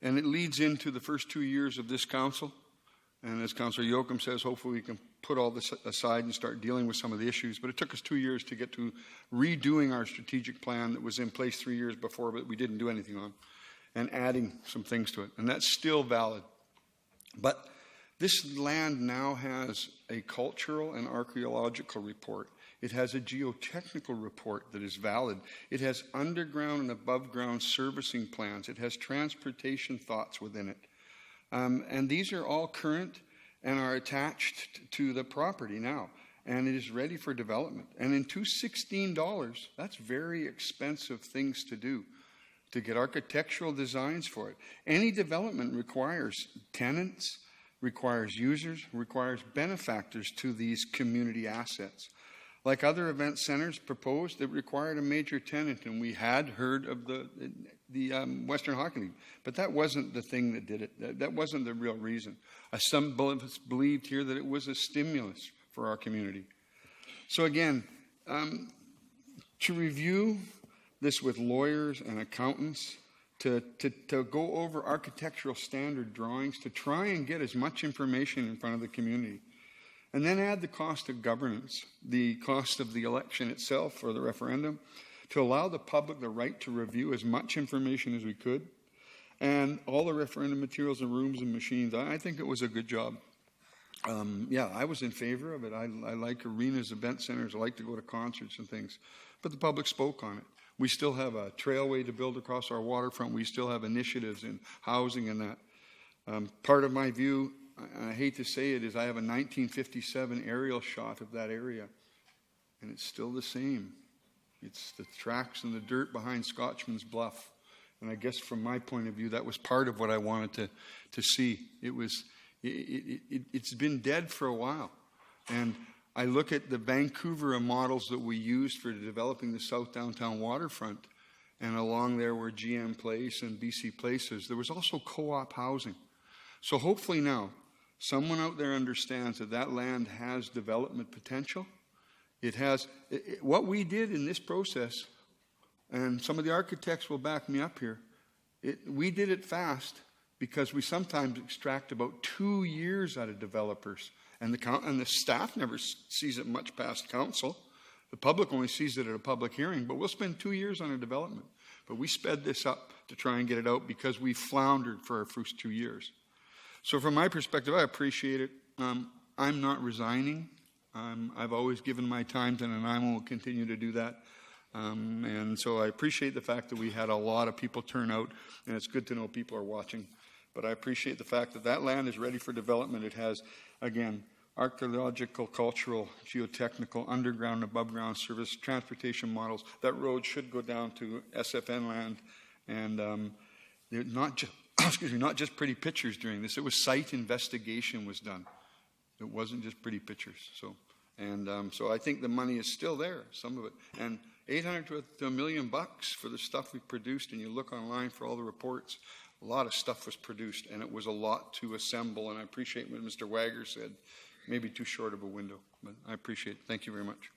and it leads into the first 2 years of this council, and as Councillor Yocum says, hopefully we can put all this aside and start dealing with some of the issues. But it took us 2 years to get to redoing our strategic plan that was in place 3 years before, but we didn't do anything on, and adding some things to it. And that's still valid. But this land now has a cultural and archaeological report. It has a geotechnical report that is valid. It has underground and above ground servicing plans. It has transportation thoughts within it. And these are all current and are attached to the property now. And it is ready for development. And in $216, that's very expensive things to do, to get architectural designs for it. Any development requires tenants, requires users, requires benefactors to these community assets. Like other event centers proposed, it required a major tenant, and we had heard of the Western Hockey League, but that wasn't the thing that did it. That wasn't the real reason. Some believed here that it was a stimulus for our community. So again, to review this with lawyers and accountants, to go over architectural standard drawings, to try and get as much information in front of the community, and then add the cost of governance, the cost of the election itself or the referendum, to allow the public the right to review as much information as we could, and all the referendum materials and rooms and machines. I think it was a good job. Yeah, I was in favor of it. I like arenas, event centers. I like to go to concerts and things. But the public spoke on it. We still have a trailway to build across our waterfront. We still have initiatives in housing and that. Part of my view, and I hate to say it, is I have a 1957 aerial shot of that area, and it's still the same. It's the tracks and the dirt behind Scotchman's Bluff. And I guess from my point of view, that was part of what I wanted to see. It's been dead for a while. And I look at the Vancouver models that we used for developing the South Downtown waterfront, and along there where GM Place and BC Place is, there was also co-op housing. So hopefully now, someone out there understands that that land has development potential. It has, what we did in this process, and some of the architects will back me up here, we did it fast because we sometimes extract about 2 years out of developers. And the staff never sees it much past council. The public only sees it at a public hearing, but we'll spend 2 years on a development. But we sped this up to try and get it out because we floundered for our first 2 years. So from my perspective, I appreciate it. I'm not resigning. I've always given my time to Nanaimo and will continue to do that. And so I appreciate the fact that we had a lot of people turn out, and it's good to know people are watching. But I appreciate the fact that that land is ready for development. It has, again, archaeological, cultural, geotechnical, underground, above-ground service, transportation models. That road should go down to SFN land, and not just pretty pictures during this. It was site investigation was done. It wasn't just pretty pictures. So I think the money is still there, some of it, and $800 to $1 million for the stuff we produced. And you look online for all the reports. A lot of stuff was produced, and it was a lot to assemble. And I appreciate what Mr. Wagger said. Maybe too short of a window, but I appreciate it. Thank you very much.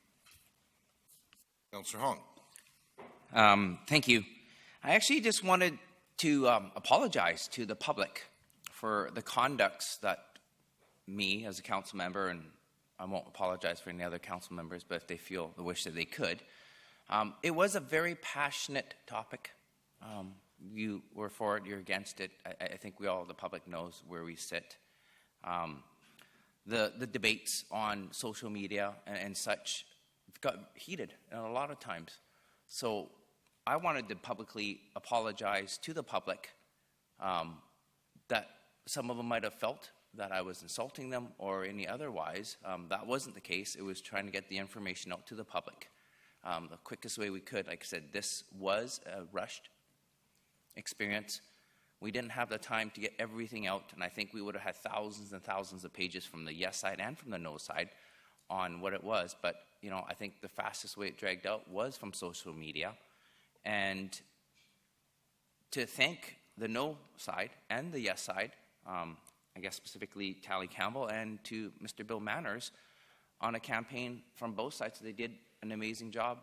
Councillor Hong. Thank you. I actually just wanted to apologize to the public for the conducts that me as a council member, and I won't apologize for any other council members, but if they feel the wish that they could. It was a very passionate topic. You were for it, you're against it. I think the public knows where we sit. The debates on social media and such got heated a lot of times. So I wanted to publicly apologize to the public that some of them might have felt that I was insulting them or any otherwise. That wasn't the case. It was trying to get the information out to the public the quickest way we could. Like I said, this was a rushed experience. We didn't have the time to get everything out, and I think we would have had thousands and thousands of pages from the yes side and from the no side on what it was. But, I think the fastest way it dragged out was from social media. And to thank the no side and the yes side, I guess specifically Tally Campbell and to Mr. Bill Manners on a campaign from both sides. They did an amazing job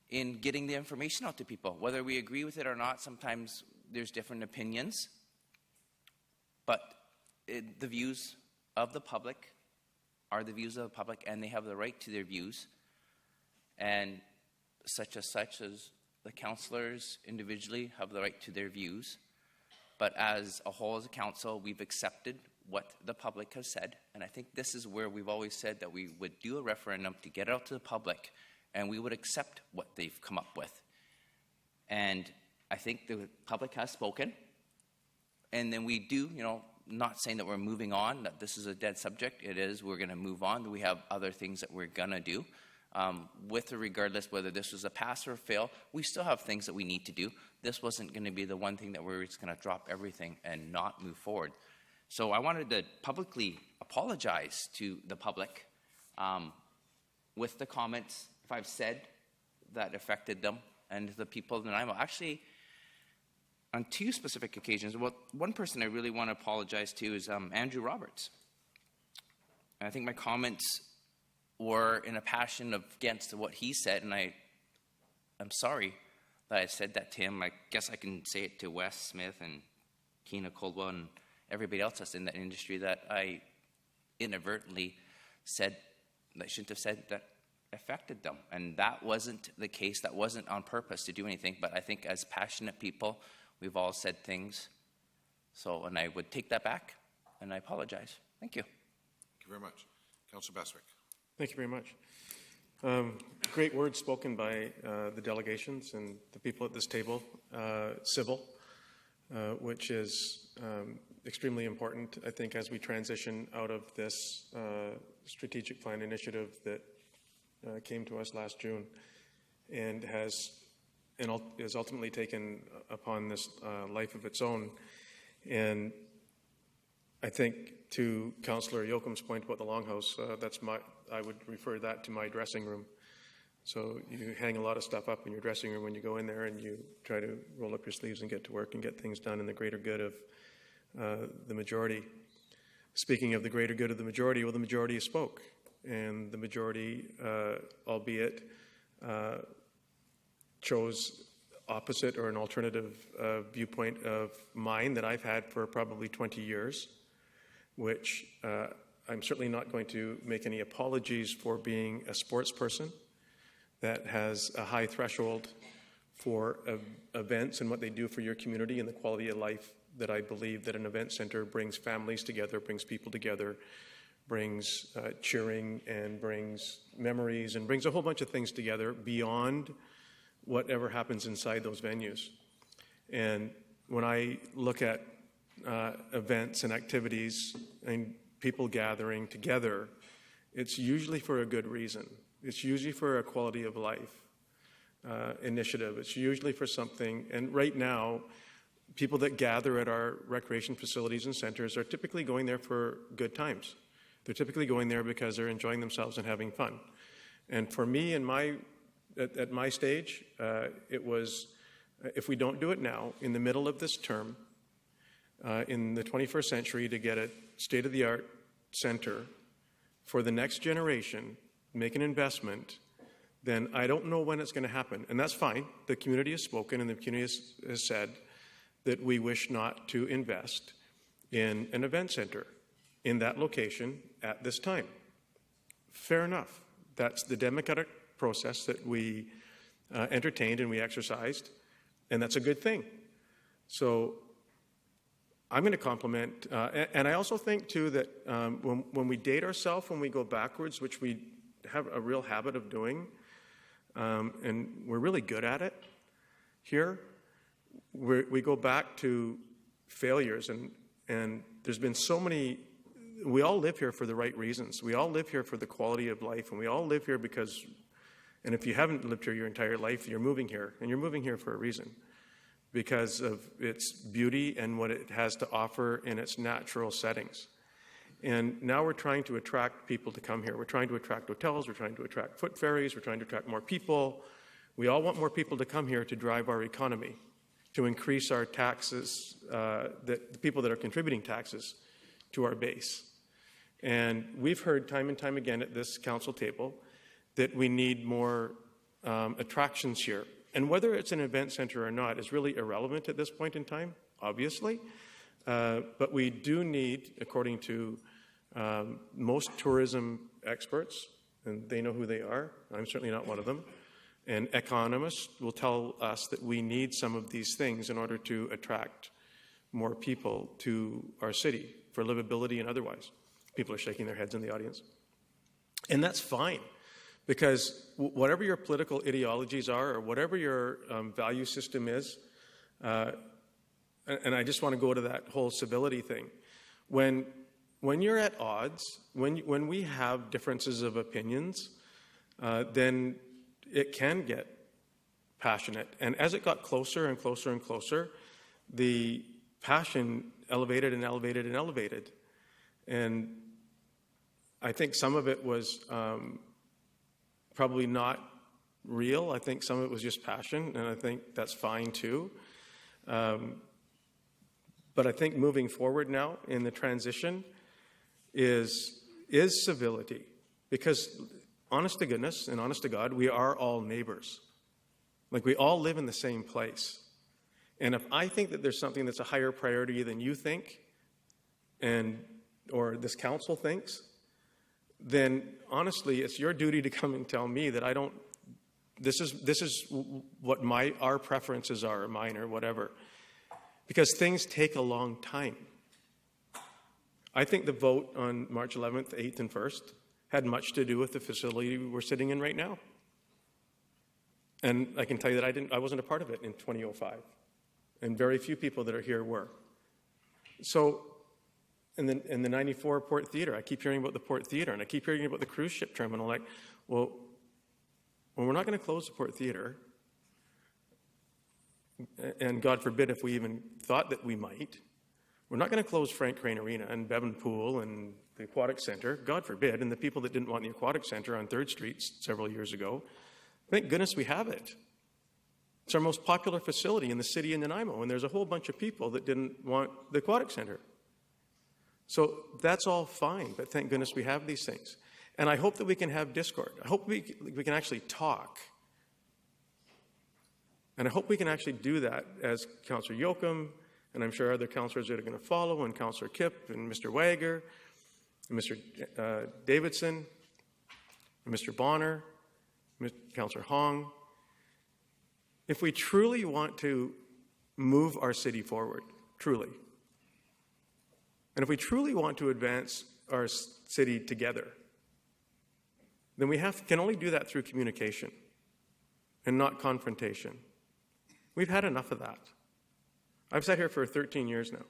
in getting the information out to people. Whether we agree with it or not, sometimes there's different opinions, but the views of the public are the views of the public, and they have the right to their views. And such as the councillors individually have the right to their views. But as a whole, as a council, we've accepted what the public has said. And I think this is where we've always said that we would do a referendum to get it out to the public, and we would accept what they've come up with. And I think the public has spoken. And then we do, not saying that we're moving on, that this is a dead subject. It is. We're going to move on. We have other things that we're going to do. With or regardless whether this was a pass or a fail, we still have things that we need to do. This wasn't going to be the one thing that we're just going to drop everything and not move forward. So I wanted to publicly apologize to the public with the comments, if I've said that affected them and the people of Nanaimo. Actually, on two specific occasions, one person I really want to apologize to is Andrew Roberts. And I think my comments were in a passion against what he said, and I'm sorry that I said that to him. I guess I can say it to Wes Smith and Keena Coldwell and everybody else that's in that industry, that I inadvertently said that I shouldn't have said that affected them. And that wasn't the case. That wasn't on purpose to do anything. But I think as passionate people, we've all said things. And I would take that back, and I apologize. Thank you. you very much. Councillor Beswick. Thank you very much. Great words spoken by the delegations and the people at this table. Civil, which is extremely important, I think, as we transition out of this strategic plan initiative that came to us last June and has ultimately taken upon this life of its own. And I think to Councillor Yoakum's point about the Longhouse, I would refer that to my dressing room. So you hang a lot of stuff up in your dressing room when you go in there, and you try to roll up your sleeves and get to work and get things done in the greater good of the majority. Speaking of the greater good of the majority, well, the majority spoke, and the majority, albeit chose opposite or an alternative viewpoint of mine that I've had for probably 20 years, which I'm certainly not going to make any apologies for being a sports person that has a high threshold for events and what they do for your community and the quality of life that I believe that an event center brings families together, brings people together, brings cheering and brings memories and brings a whole bunch of things together beyond whatever happens inside those venues. And when I look at events and activities and people gathering together, it's usually for a good reason. It's usually for a quality of life initiative. It's usually for something. And right now, people that gather at our recreation facilities and centers are typically going there for good times. They're typically going there because they're enjoying themselves and having fun. And for me, at my stage, it was, if we don't do it now, in the middle of this term, in the 21st century, to get a state-of-the-art center for the next generation, make an investment, then I don't know when it's going to happen. And that's fine. The community has spoken, and the community has said that we wish not to invest in an event center in that location at this time. Fair enough. That's the democratic process that we entertained and we exercised, and that's a good thing. So I'm going to compliment, and I also think, too, that when we date ourselves, when we go backwards, which we have a real habit of doing, and we're really good at it here, we go back to failures, and there's been so many. We all live here for the right reasons. We all live here for the quality of life, and we all live here because, and if you haven't lived here your entire life, you're moving here, and you're moving here for a reason, because of its beauty and what it has to offer in its natural settings. And now we're trying to attract people to come here. We're trying to attract hotels, we're trying to attract foot ferries, we're trying to attract more people. We all want more people to come here to drive our economy, to increase our taxes, the people that are contributing taxes to our base. And we've heard time and time again at this council table that we need more attractions here. And whether it's an event center or not is really irrelevant at this point in time, obviously. But we do need, according to most tourism experts, and they know who they are, I'm certainly not one of them, and economists will tell us that we need some of these things in order to attract more people to our city for livability and otherwise. People are shaking their heads in the audience. And that's fine, because whatever your political ideologies are or whatever your value system is, and I just want to go to that whole civility thing. When you're at odds, when we have differences of opinions, then it can get passionate. And as it got closer and closer and closer, the passion elevated and elevated and elevated. And I think some of it was probably not real. I think some of it was just passion, and I think that's fine too. But I think moving forward now in the transition is civility. Because honest to goodness and honest to God, we are all neighbors. Like, we all live in the same place. And if I think that there's something that's a higher priority than you think, or this council thinks, then honestly, it's your duty to come and tell me that I don't, this is what our preferences are, or mine, or whatever. Because things take a long time. I think the vote on March 11th, 8th, and 1st had much to do with the facility we're sitting in right now. And I can tell you that I wasn't a part of it in 2005. And very few people that are here were. So, in the 94 Port Theatre, I keep hearing about the Port Theatre, and I keep hearing about the cruise ship terminal. Like, well, we're not going to close the Port Theatre. And God forbid if we even thought that we might. We're not going to close Frank Crane Arena and Bevan Pool and the Aquatic Center. God forbid. And the people that didn't want the Aquatic Center on 3rd Street several years ago, thank goodness we have it. It's our most popular facility in the city of Nanaimo, and there's a whole bunch of people that didn't want the Aquatic Center. So that's all fine, but thank goodness we have these things. And I hope that we can have discord. I hope we can actually talk. And I hope we can actually do that as Councillor Yoakum, and I'm sure other councillors that are going to follow, and Councillor Kipp, and Mr. Wager, and Mr. Davidson, and Mr. Bonner, Councillor Hong. If we truly want to move our city forward, truly, and if we truly want to advance our city together, then we can only do that through communication and not confrontation. We've had enough of that. I've sat here for 13 years now.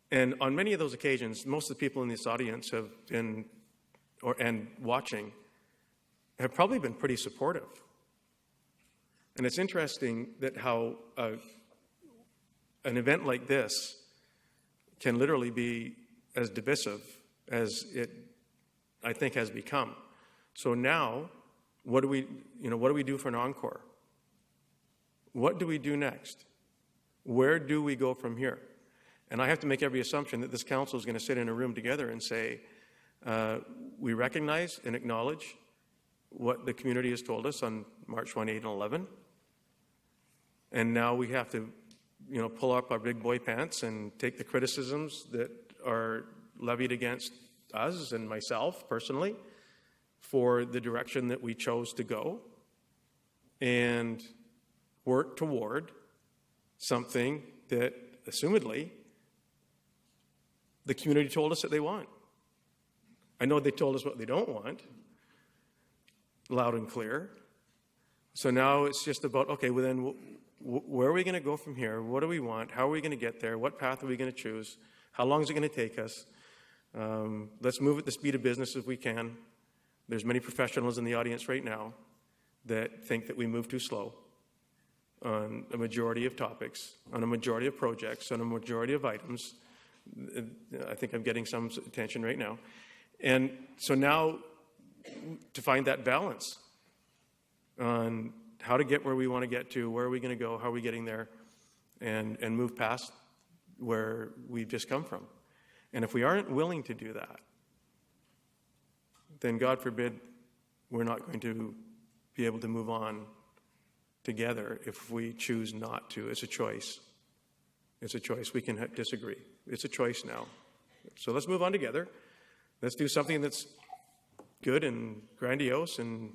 And on many of those occasions, most of the people in this audience have been, and watching, have probably been pretty supportive. And it's interesting that how an event like this can literally be as divisive as it, I think, has become. So now, what do we do for an encore? What do we do next? Where do we go from here? And I have to make every assumption that this council is going to sit in a room together and say, we recognize and acknowledge what the community has told us on March 1, 8, and 11. And now we have to, pull up our big boy pants and take the criticisms that are levied against us and myself personally for the direction that we chose to go and work toward something that, assumedly, the community told us that they want. I know they told us what they don't want, loud and clear. So now it's just about, okay, well then, where are we going to go from here? What do we want? How are we going to get there? What path are we going to choose? How long is it going to take us? Let's move at the speed of business if we can. There's many professionals in the audience right now that think that we move too slow on a majority of topics, on a majority of projects, on a majority of items. I think I'm getting some attention right now. And so now, to find that balance on how to get where we want to get to, where are we going to go, how are we getting there, and move past where we've just come from. And if we aren't willing to do that, then God forbid we're not going to be able to move on together if we choose not to. It's a choice. It's a choice. We can disagree. It's a choice now. So let's move on together. Let's do something that's good and grandiose and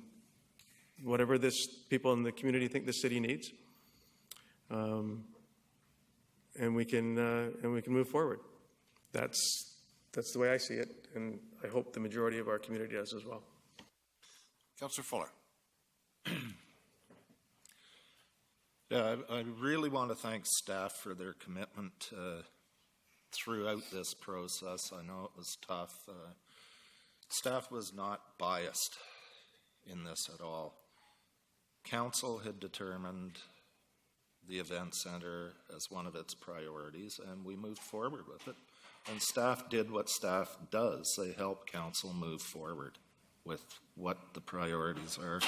whatever this people in the community think the city needs. And we can move forward. That's the way I see it, and I hope the majority of our community does as well. Councillor Fuller. Yeah, I really want to thank staff for their commitment throughout this process. I know it was tough. Staff was not biased in this at all. Council had determined the event center as one of its priorities, and we moved forward with it. And staff did what staff does. They help council move forward with what the priorities are.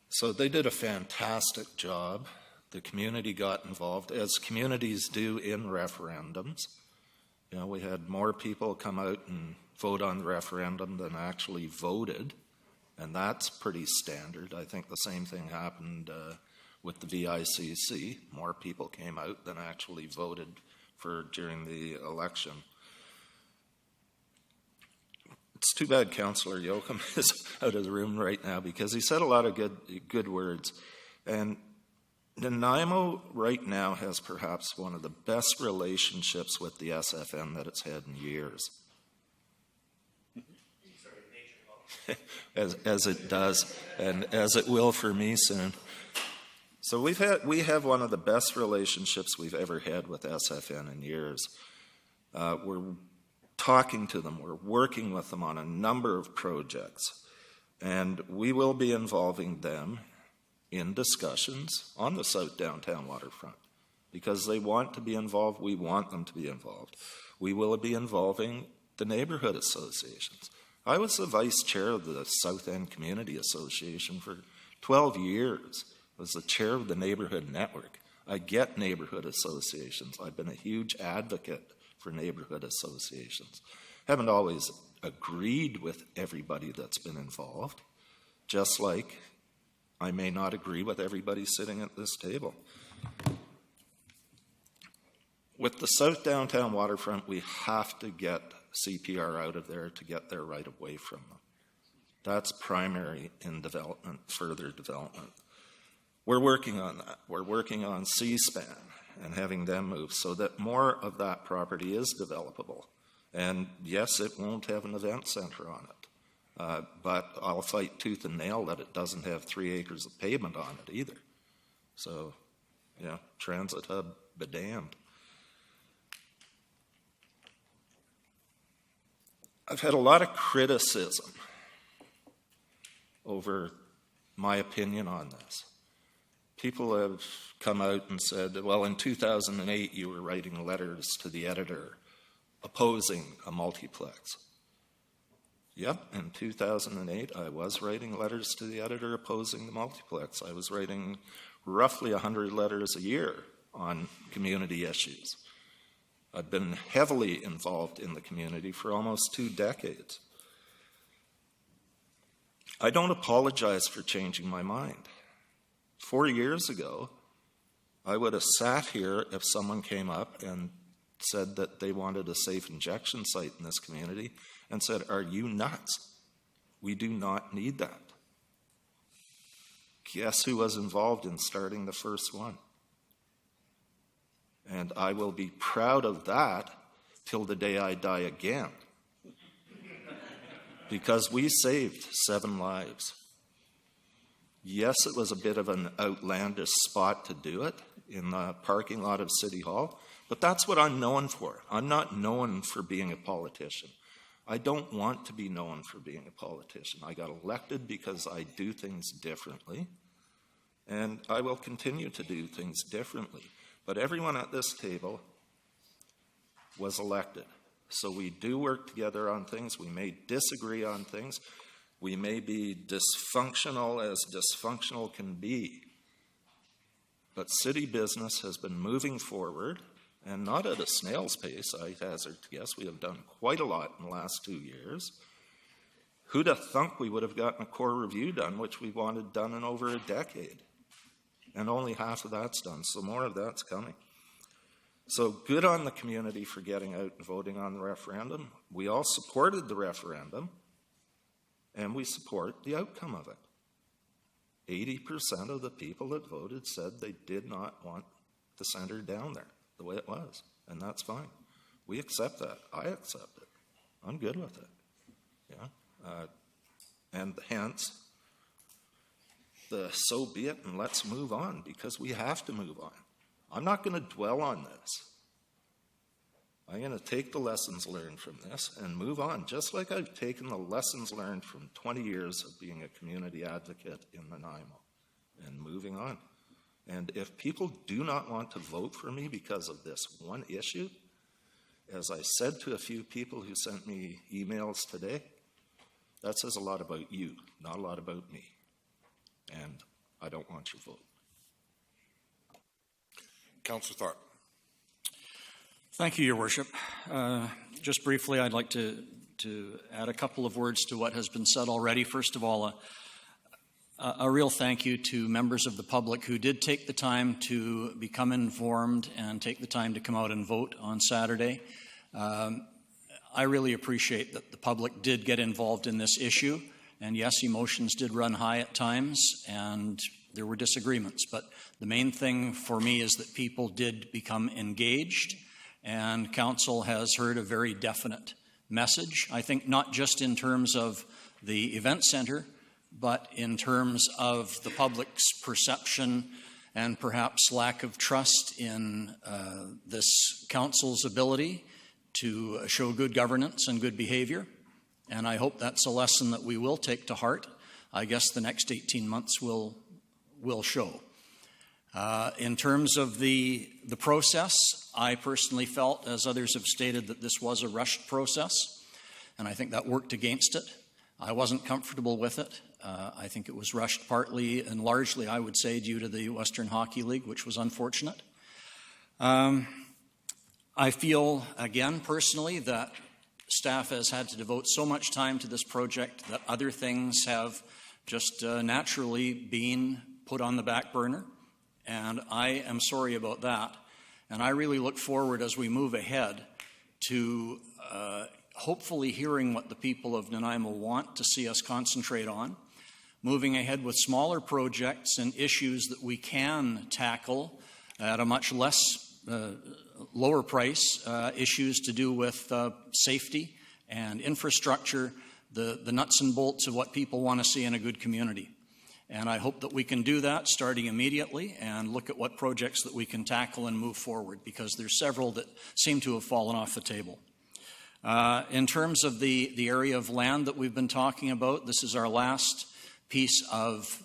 So they did a fantastic job. The community got involved, as communities do in referendums. We had more people come out and vote on the referendum than actually voted, and that's pretty standard. I think the same thing happened with the VICC. More people came out than actually voted during the election. It's too bad Councillor Yoakum is out of the room right now, because he said a lot of good words. And Nanaimo right now has perhaps one of the best relationships with the SFN that it's had in years. as it does, and as it will for me soon. So we have one of the best relationships we've ever had with SFN in years. We're talking to them, we're working with them on a number of projects, and we will be involving them in discussions on the South Downtown Waterfront. Because they want to be involved, we want them to be involved. We will be involving the neighborhood associations. I was the vice chair of the South End Community Association for 12 years. I was the chair of the neighborhood network. I get neighborhood associations. I've been a huge advocate for neighborhood associations. Haven't always agreed with everybody that's been involved, just like I may not agree with everybody sitting at this table. With the South Downtown Waterfront, we have to get CPR out of there to get their right of way from them. That's primary in development, further development. We're working on that. We're working on C-SPAN and having them move so that more of that property is developable. And yes, it won't have an event center on it, but I'll fight tooth and nail that it doesn't have 3 acres of pavement on it either. So, yeah, transit hub, be damned. I've had a lot of criticism over my opinion on this. People have come out and said, well, in 2008, you were writing letters to the editor opposing a multiplex. Yep, in 2008, I was writing letters to the editor opposing the multiplex. I was writing roughly 100 letters a year on community issues. I've been heavily involved in the community for almost 2 decades. I don't apologize for changing my mind. 4 years ago, I would have sat here if someone came up and said that they wanted a safe injection site in this community and said, are you nuts? We do not need that. Guess who was involved in starting the first one? And I will be proud of that till the day I die again. Because we saved 7 lives. Yes, it was a bit of an outlandish spot to do it in the parking lot of City Hall, but that's what I'm known for. I'm not known for being a politician. I don't want to be known for being a politician. I got elected because I do things differently, and I will continue to do things differently. But everyone at this table was elected. So we do work together on things. We may disagree on things. We may be dysfunctional as dysfunctional can be. But city business has been moving forward, and not at a snail's pace, I hazard to guess. We have done quite a lot in the last 2 years. Who'd have thunk we would have gotten a core review done, which we wanted done in over a decade? And only half of that's done, so more of that's coming. So good on the community for getting out and voting on the referendum. We all supported the referendum, and we support the outcome of it. 80% of the people that voted said they did not want the center down there the way it was, and that's fine. We accept that. I accept it. I'm good with it. Yeah, and hence, so be it, and let's move on, because we have to move on. I'm not going to dwell on this. I'm going to take the lessons learned from this and move on, just like I've taken the lessons learned from 20 years of being a community advocate in Nanaimo, and moving on. And if people do not want to vote for me because of this one issue, as I said to a few people who sent me emails today, that says a lot about you, not a lot about me. And I don't want your vote. Councillor Thorpe. Thank you, Your Worship. Just briefly, I'd like to add a couple of words to what has been said already. First of all, a real thank you to members of the public who did take the time to become informed and take the time to come out and vote on Saturday. I really appreciate that the public did get involved in this issue. And yes, emotions did run high at times, and there were disagreements. But the main thing for me is that people did become engaged, and council has heard a very definite message, I think not just in terms of the event center, but in terms of the public's perception and perhaps lack of trust in this council's ability to show good governance and good behavior. And I hope that's a lesson that we will take to heart. I guess the next 18 months will show. In terms of the process, I personally felt, as others have stated, that this was a rushed process, and I think that worked against it. I wasn't comfortable with it. I think it was rushed partly and largely, I would say, due to the Western Hockey League, which was unfortunate. I feel, again, personally, that staff has had to devote so much time to this project that other things have just naturally been put on the back burner, and I am sorry about that. And I really look forward as we move ahead to hopefully hearing what the people of Nanaimo want to see us concentrate on, moving ahead with smaller projects and issues that we can tackle at a much less lower price, issues to do with safety and infrastructure, the nuts and bolts of what people want to see in a good community. And I hope that we can do that starting immediately and look at what projects that we can tackle and move forward, because there's several that seem to have fallen off the table. In terms of the area of land that we've been talking about, this is our last piece of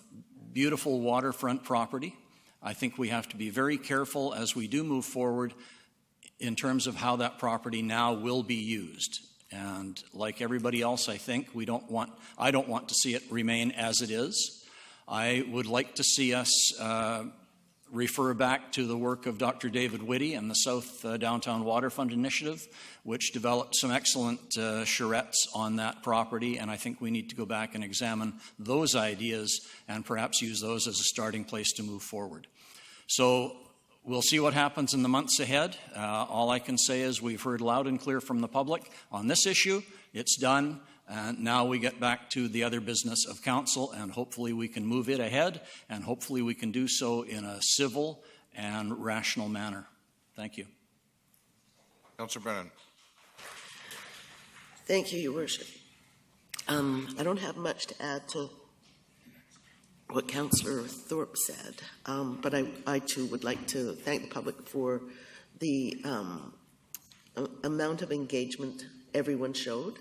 beautiful waterfront property. I think we have to be very careful as we do move forward in terms of how that property now will be used. And like everybody else, I think I don't want to see it remain as it is. I would like to see us refer back to the work of Dr. David Whitty and the South Downtown Waterfront Initiative, which developed some excellent charrettes on that property, and I think we need to go back and examine those ideas and perhaps use those as a starting place to move forward. So we'll see what happens in the months ahead. All I can say is we've heard loud and clear from the public on this issue. It's done. And now we get back to the other business of council, and hopefully we can move it ahead, and hopefully we can do so in a civil and rational manner. Thank you. Councillor Brennan. Thank you, Your Worship. I don't have much to add to what Councillor Thorpe said, but I too would like to thank the public for the amount of engagement everyone showed.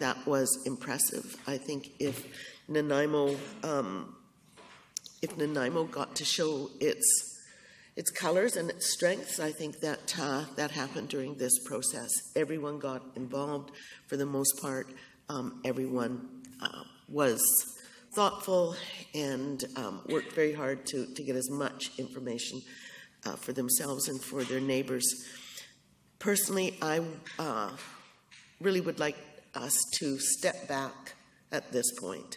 That was impressive. I think if Nanaimo got to show its colors and its strengths, I think that that happened during this process. Everyone got involved for the most part. Everyone was thoughtful and worked very hard to get as much information for themselves and for their neighbors. Personally, I really would like us to step back at this point,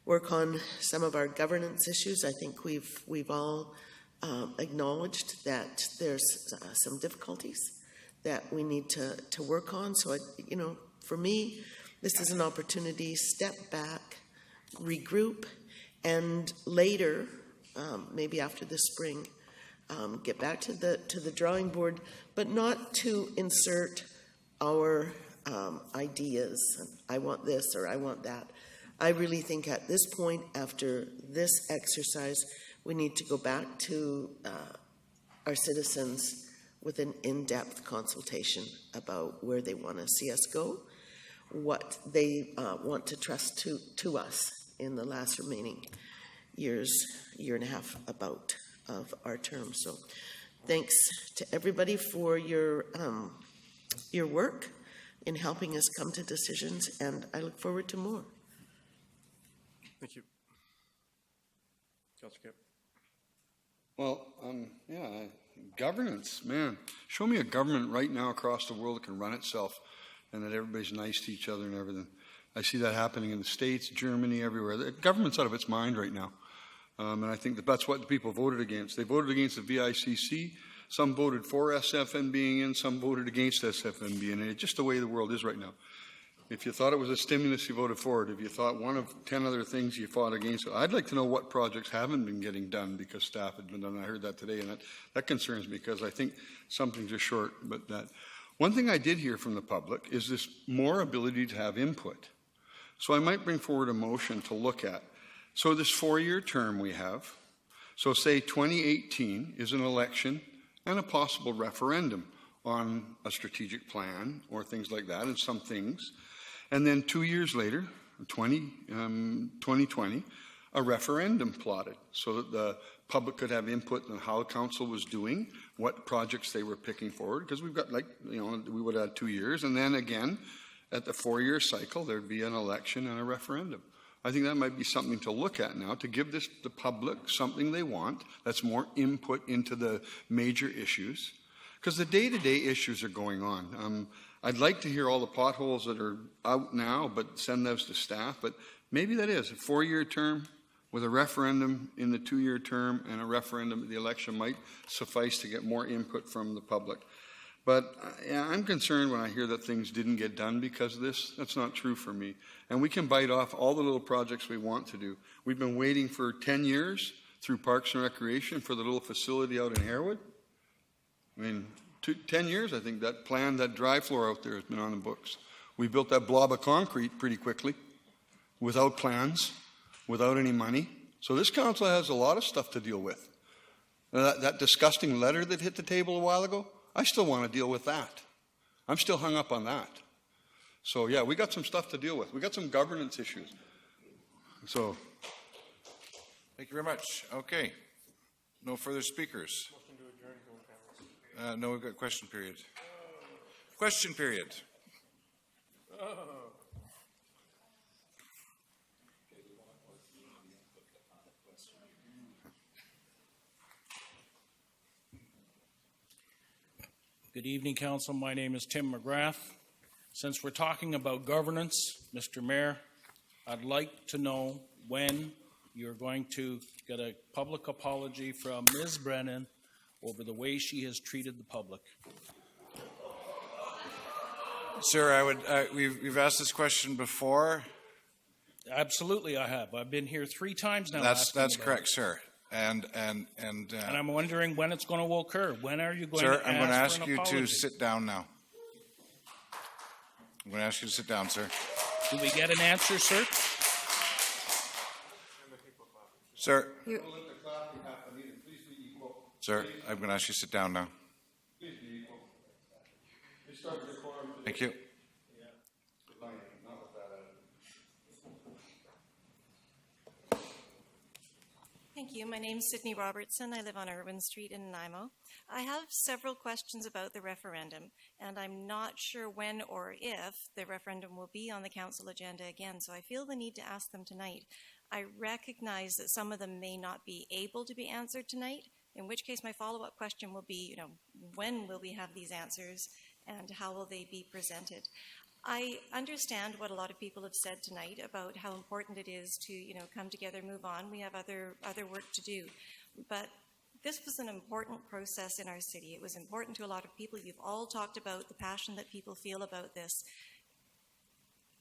work on some of our governance issues. I think we've all acknowledged that there's some difficulties that we need to work on. So, for me, this is an opportunity, step back, regroup, and later, maybe after the spring, get back to the drawing board, but not to insert our ideas. I want this or I want that. I really think at this point, after this exercise, we need to go back to our citizens with an in-depth consultation about where they want to see us go, what they want to trust to us in the last remaining year and a half about of our term. So thanks to everybody for your work in helping us come to decisions, and I look forward to more. Thank you. Councillor Kemp. Well, governance, man. Show me a government right now across the world that can run itself and that everybody's nice to each other and everything. I see that happening in the States, Germany, everywhere. The government's out of its mind right now. And I think that's what the people voted against. They voted against the VICC. Some voted for SFN being in, some voted against SFN being in. It's just the way the world is right now. If you thought it was a stimulus, you voted for it. If you thought one of 10 other things, you fought against it. I'd like to know what projects haven't been getting done because staff had been done. I heard that today, and that concerns me because I think something's just short. But that one thing I did hear from the public is this more ability to have input. So I might bring forward a motion to look at. So this 4-year term we have, so say 2018 is an election and a possible referendum on a strategic plan or things like that, and some things. And then 2 years later, 2020, a referendum plotted so that the public could have input on how council was doing, what projects they were picking forward, because we've got we would add 2 years, and then again, at the 4-year cycle, there'd be an election and a referendum. I think that might be something to look at now, to give the public something they want, that's more input into the major issues, because the day-to-day issues are going on. I'd like to hear all the potholes that are out now, but send those to staff. But maybe that is a 4-year term with a referendum in the 2-year term, and a referendum at the election might suffice to get more input from the public. But I'm concerned when I hear that things didn't get done because of this. That's not true for me. And we can bite off all the little projects we want to do. We've been waiting for 10 years through Parks and Recreation for the little facility out in Harewood. I mean, 10 years, I think, that plan, that dry floor out there has been on the books. We built that blob of concrete pretty quickly, without plans, without any money. So this council has a lot of stuff to deal with. That disgusting letter that hit the table a while ago, I still want to deal with that. I'm still hung up on that. So yeah, we got some stuff to deal with. We got some governance issues. So. Thank you very much. Okay. No further speakers. No, we've got question period. Question period. Good evening, Council. My name is Tim McGrath. Since we're talking about governance, Mr. Mayor, I'd like to know when you're going to get a public apology from Ms. Brennan over the way she has treated the public. Sir, we've asked this question before. Absolutely, I have. I've been here 3 times now. That's correct, sir. And I'm wondering when it's going to occur. When are you going sir, to I'm going to ask for an you apology? to sit down now. I'm going to ask you to sit down, sir. Do we get an answer, sir? Sir. Sir, I'm going to ask you to sit down now. Thank you. Thank you. My name is Sydney Robertson. I live on Irwin Street in Nanaimo. I have several questions about the referendum, and I'm not sure when or if the referendum will be on the council agenda again, so I feel the need to ask them tonight. I recognize that some of them may not be able to be answered tonight, in which case my follow-up question will be, when will we have these answers and how will they be presented? I understand what a lot of people have said tonight about how important it is to, come together, move on. We have other work to do. But this was an important process in our city. It was important to a lot of people. You've all talked about the passion that people feel about this.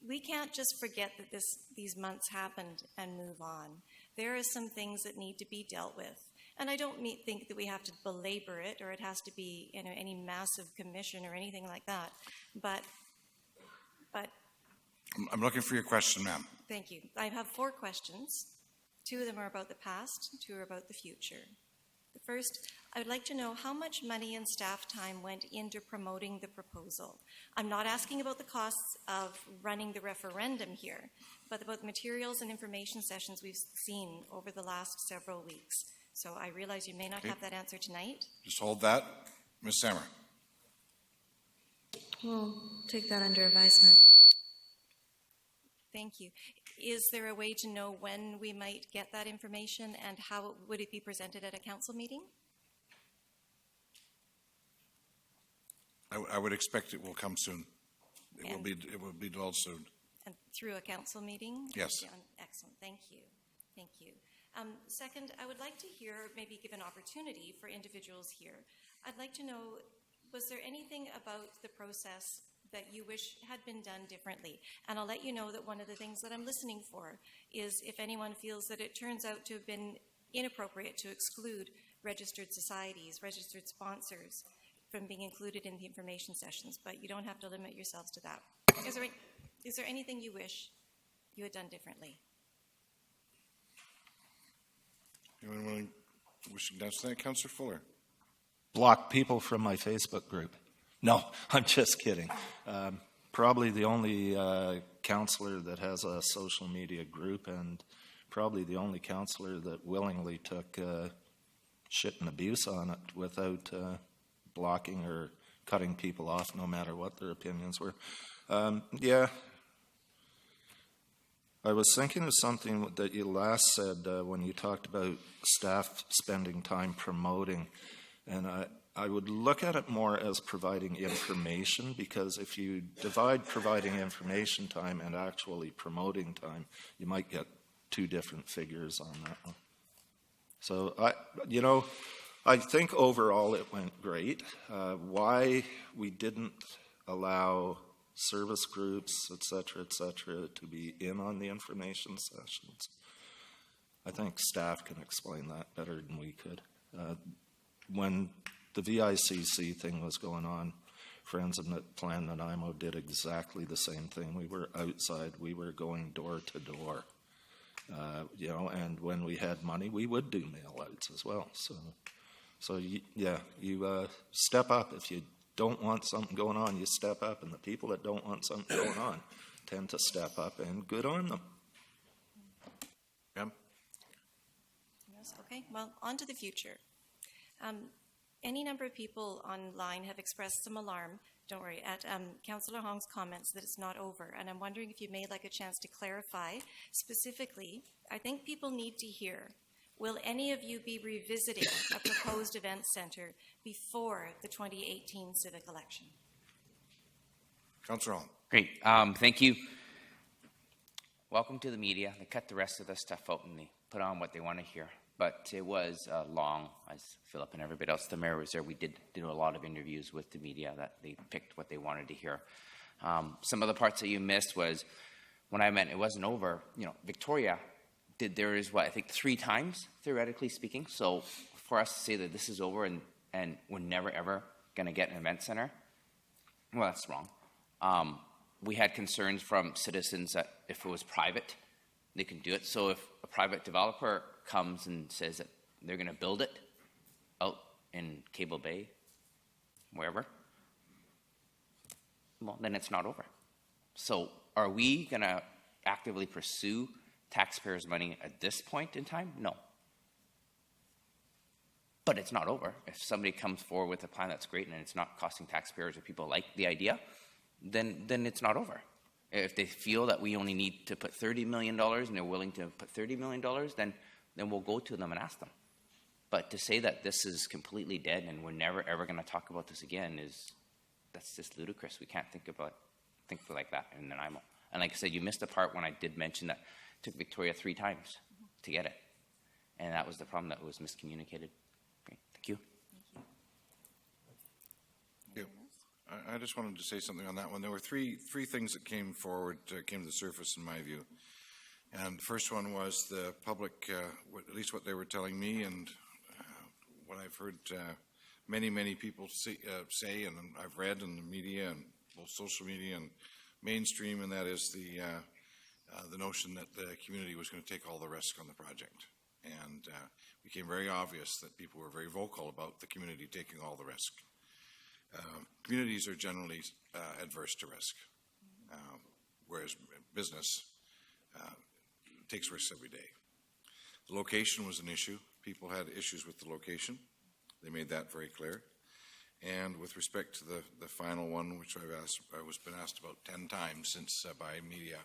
We can't just forget that these months happened and move on. There are some things that need to be dealt with. And I don't think that we have to belabor it or it has to be any massive commission or anything like that. But I'm looking for your question, ma'am. Thank you. I have 4 questions. 2 of them are about the past, 2 are about the future. The first, I would like to know how much money and staff time went into promoting the proposal. I'm not asking about the costs of running the referendum here, but about the materials and information sessions we've seen over the last several weeks. So I realize you may not have that answer tonight. Just hold that. Ms. Sammer. We'll take that under advisement. Thank you. Is there a way to know when we might get that information and how would it be presented at a council meeting? I would expect it will come soon. It will be divulged soon. And through a council meeting? Yes. Excellent. Thank you. Thank you. Second, I would like to hear, maybe give an opportunity for individuals here. I'd like to know, was there anything about the process that you wish had been done differently. And I'll let you know that one of the things that I'm listening for is if anyone feels that it turns out to have been inappropriate to exclude registered societies, registered sponsors from being included in the information sessions, but you don't have to limit yourselves to that. Is there anything you wish you had done differently? Anyone wishing to answer that? Councillor Fuller. Block people from my Facebook group. No, I'm just kidding. Probably the only councillor that has a social media group, and probably the only councillor that willingly took shit and abuse on it without blocking or cutting people off, no matter what their opinions were. Yeah. I was thinking of something that you last said when you talked about staff spending time promoting, and I would look at it more as providing information, because if you divide providing information time and actually promoting time, you might get two different figures on that one. So, I think overall it went great. Why we didn't allow service groups, et cetera, to be in on the information sessions, I think staff can explain that better than we could. When the VICC thing was going on, Friends of Plan Nanaimo did exactly the same thing. We were outside, we were going door to door. And when we had money, we would do mail-outs as well. So you step up. If you don't want something going on, you step up, and the people that don't want something going on tend to step up, and good on them. Yeah. Yes, okay, well, on to the future. Any number of people online have expressed some alarm, don't worry, at Councillor Hong's comments that it's not over, and I'm wondering if you may like a chance to clarify specifically. I think people need to hear, will any of you be revisiting a proposed event centre before the 2018 civic election? Councillor Hong. Great. Thank you. Welcome to the media. They cut the rest of the stuff out and they put on what they want to hear. But it was long, as Philip and everybody else, the mayor was there. We did do a lot of interviews with the media that they picked what they wanted to hear. Some of the parts that you missed was when I meant it wasn't over, Victoria did theirs, I think 3 times, theoretically speaking. So for us to say that this is over and we're never, ever going to get an event center, well, that's wrong. We had concerns from citizens that if it was private, they could do it. So if a private developer comes and says that they're going to build it out in Cable Bay, wherever, well, then it's not over. So are we going to actively pursue taxpayers' money at this point in time? No. But it's not over. If somebody comes forward with a plan that's great and it's not costing taxpayers or people like the idea, then it's not over. If they feel that we only need to put $30 million and they're willing to put $30 million, then we'll go to them and ask them. But to say that this is completely dead and we're never, ever going to talk about this again that's just ludicrous. We can't think like that in Nanaimo. And like I said, you missed the part when I did mention that it took Victoria 3 times to get it. And that was the problem, that it was miscommunicated. Okay, thank you. I just wanted to say something on that one. There were three things that came forward, came to the surface in my view. And the first one was the public, at least what they were telling me, and what I've heard many people say, and I've read in the media, and both social media and mainstream, and that is the notion that the community was going to take all the risk on the project. And it became very obvious that people were very vocal about the community taking all the risk. Communities are generally adverse to risk, whereas business takes risks every day. The location was an issue. People had issues with the location. They made that very clear. And with respect to the final one, which I was been asked about 10 times since by media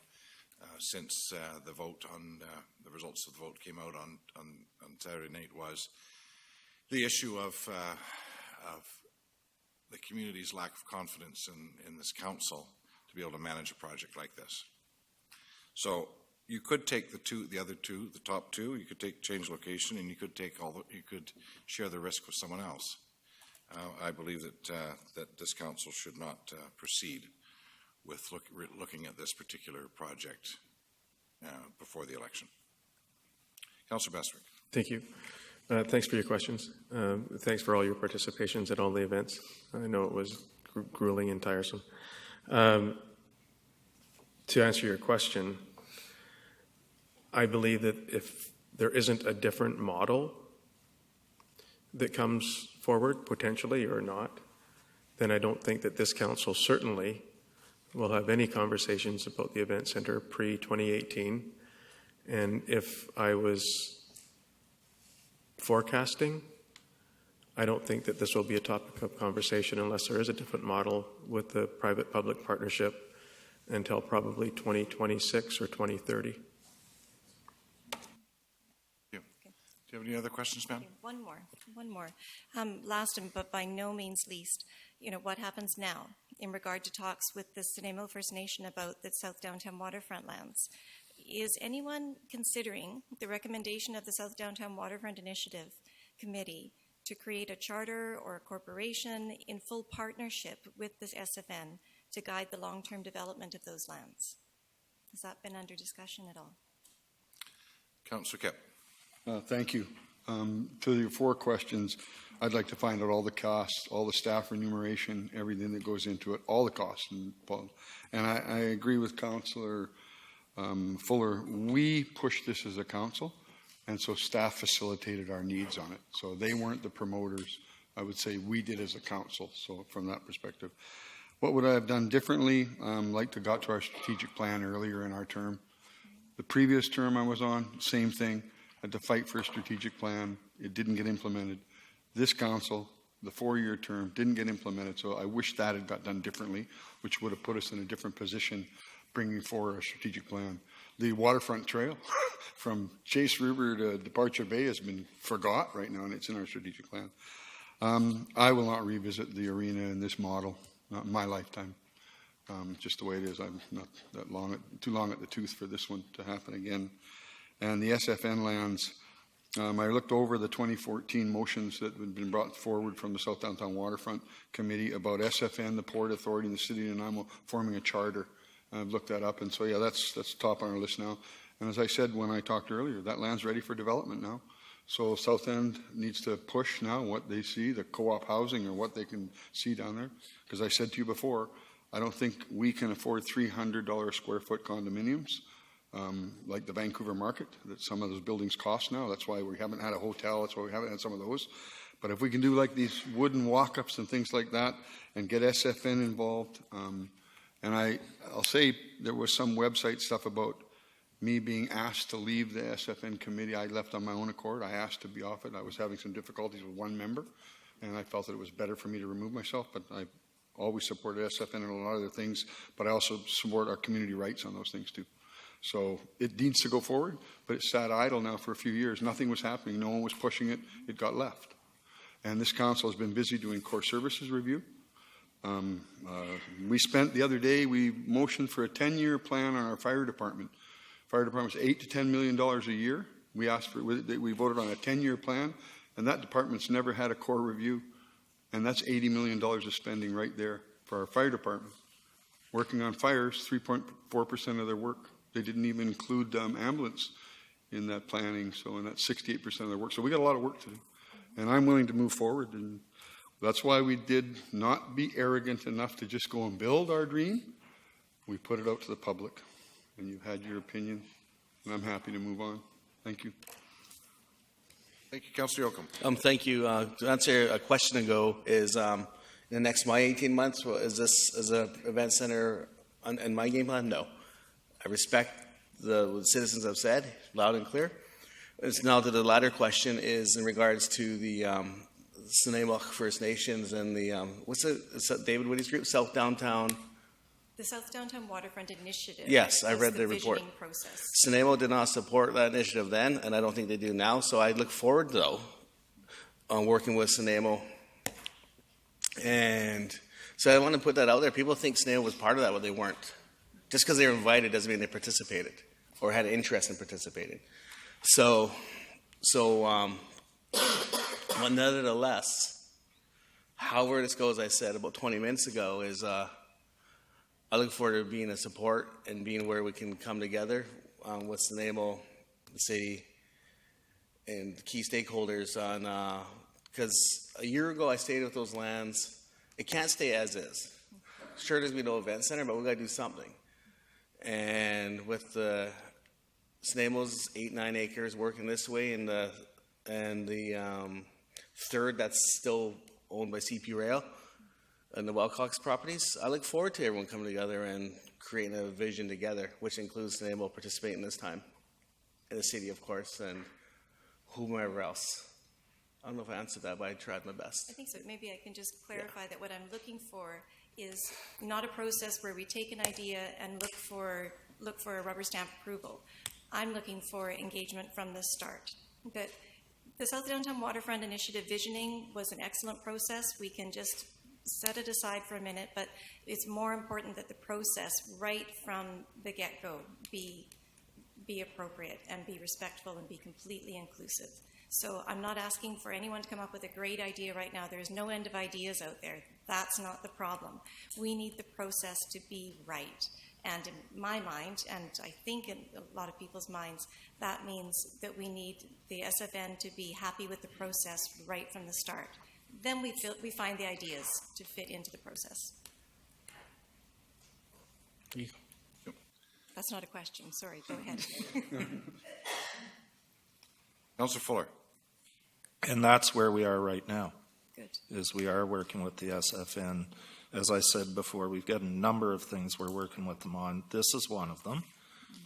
since the vote on the results of the vote came out on Saturday night, was the issue of the community's lack of confidence in this council to be able to manage a project like this. So you could take the other two, the top two. You could change location, and you could you could share the risk with someone else. I believe that this council should not proceed with looking at this particular project before the election. Councillor Bestwick. Thank you. Thanks for your questions. Thanks for all your participations at all the events. I know it was grueling and tiresome. To answer your question, I believe that if there isn't a different model that comes forward, potentially or not, then I don't think that this council certainly will have any conversations about the event center pre-2018. And if I was forecasting, I don't think that this will be a topic of conversation unless there is a different model with the private-public partnership until probably 2026 or 2030. Do you have any other questions, ma'am? One more. Last but by no means least, what happens now in regard to talks with the Nanaimo First Nation about the South Downtown Waterfront lands? Is anyone considering the recommendation of the South Downtown Waterfront Initiative Committee to create a charter or a corporation in full partnership with this SFN to guide the long-term development of those lands? Has that been under discussion at all? Councillor Kipp. Thank you. To your 4 questions, I'd like to find out all the costs, all the staff remuneration, everything that goes into it, all the costs involved. And I agree with Councillor Fuller. We pushed this as a council, and so staff facilitated our needs on it. So they weren't the promoters. I would say we did as a council. So from that perspective, what would I have done differently? Like to got to our strategic plan earlier in our term. The previous term I was on, same thing. Had to fight for a strategic plan. It didn't get implemented. This council, the 4-year term, didn't get implemented. So I wish that had got done differently, which would have put us in a different position bringing forward a strategic plan. The waterfront trail from Chase River to Departure Bay has been forgot right now, and it's in our strategic plan. I will not revisit the arena in this model, not in my lifetime. Just the way it is. I'm not too long at the tooth for this one to happen again. And the SFN lands, I looked over the 2014 motions that had been brought forward from the South Downtown Waterfront Committee about SFN, the Port Authority, and the City of Nanaimo forming a charter. I've looked that up, and so yeah, that's top on our list now. And as I said when I talked earlier, that land's ready for development now. So South End needs to push now what they see, the co-op housing or what they can see down there. Because I said to you before, I don't think we can afford $300 square foot condominiums like the Vancouver market that some of those buildings cost now. That's why we haven't had a hotel. That's why we haven't had some of those. But if we can do like these wooden walk-ups and things like that and get SFN involved, and I'll say there was some website stuff about me being asked to leave the SFN committee. I left on my own accord. I asked to be off it. I was having some difficulties with one member, and I felt that it was better for me to remove myself, but I always supported SFN and a lot of other things, but I also support our community rights on those things too. So it needs to go forward, but it sat idle now for a few years. Nothing was happening. No one was pushing it. It got left. And this council has been busy doing core services review. We spent the other day, we motioned for a 10-year plan on our fire department. Fire department's $8 to $10 million a year. We asked for, we voted on a 10-year plan, and that department's never had a core review. And that's $80 million of spending right there for our fire department. Working on fires, 3.4% of their work. They didn't even include ambulance in that planning, so and that's 68% of their work. So we got a lot of work to do. And I'm willing to move forward, and that's why we did not be arrogant enough to just go and build our dream. We put it out to the public, and you've had your opinion, and I'm happy to move on. Thank you. Thank you, Councillor Yoakum. Thank you. To answer a question ago, is in the next 18 months, is this as an event center in my game plan? No. I respect what the citizens have said, loud and clear. It's now to the latter question is in regards to the Nanaimo First Nations and the, what's it, David Woody's group, South Downtown? The South Downtown Waterfront Initiative. Yes, I read the report. Process. Nanaimo did not support that initiative then, and I don't think they do now, so I look forward, though, on working with Nanaimo. And so I want to put that out there. People think Nanaimo was part of that, but they weren't. Just because they were invited doesn't mean they participated or had an interest in participating. So, but nonetheless, however this goes, I said about 20 minutes ago, is I look forward to being a support and being where we can come together with Snamo, the city, and key stakeholders on, because a year ago I stayed with those lands. It can't stay as is. Sure, there's no event center, but we got to do something. And with the Snamo's 8-9 acres working this way, and the third that's still owned by CP Rail and the Wilcox properties, I look forward to everyone coming together and creating a vision together, which includes Snamo participating this time, and the city, of course, and whomever else. I don't know if I answered that, but I tried my best. I think so. Maybe I can just clarify that what I'm looking for is not a process where we take an idea and look for a rubber stamp approval. I'm looking for engagement from the start. But the South Downtown Waterfront Initiative visioning was an excellent process. We can just set it aside for a minute, but it's more important that the process right from the get-go be appropriate and be respectful and be completely inclusive. So I'm not asking for anyone to come up with a great idea right now. There's no end of ideas out there. That's not the problem. We need the process to be right. And in my mind, and I think in a lot of people's minds, that means that we need the SFN to be happy with the process right from the start. Then we find the ideas to fit into the process. That's not a question. Sorry, go ahead. Councillor Fuller. And that's where we are right now. Good. Is we are working with the SFN. As I said before, we've got a number of things we're working with them on. This is one of them.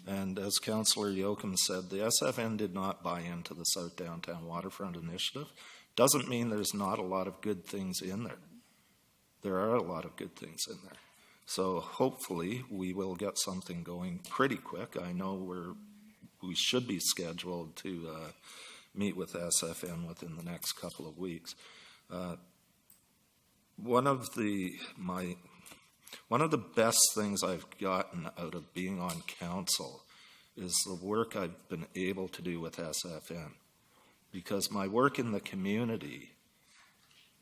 And as Councillor Yoakum said, the SFN did not buy into the South Downtown Waterfront Initiative. Doesn't mean there's not a lot of good things in there. There are a lot of good things in there. So hopefully we will get something going pretty quick. I know we should be scheduled to meet with SFN within the next couple of weeks. One of the best things I've gotten out of being on council is the work I've been able to do with SFN, because my work in the community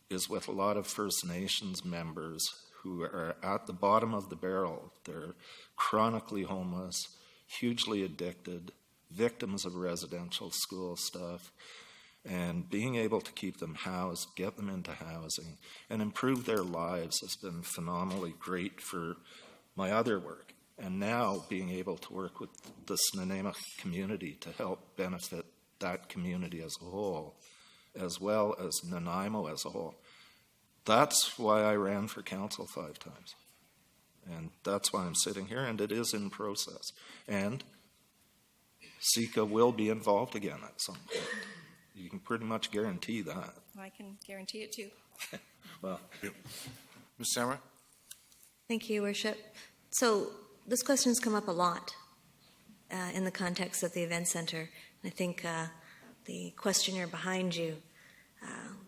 is with a lot of First Nations members who are at the bottom of the barrel. They're chronically homeless, hugely addicted, victims of residential school stuff, and being able to keep them housed, get them into housing, and improve their lives has been phenomenally great for my other work. And now being able to work with the Snuneymuxw community to help benefit that community as a whole, as well as Nanaimo as a whole. That's why I ran for council 5 times. And that's why I'm sitting here, and it is in process. And SICA will be involved again at some point. You can pretty much guarantee that. I can guarantee it too. Well, Ms. Samra? Thank you, Your Worship. So this question's come up a lot in the context of the event center. I think the questioner behind you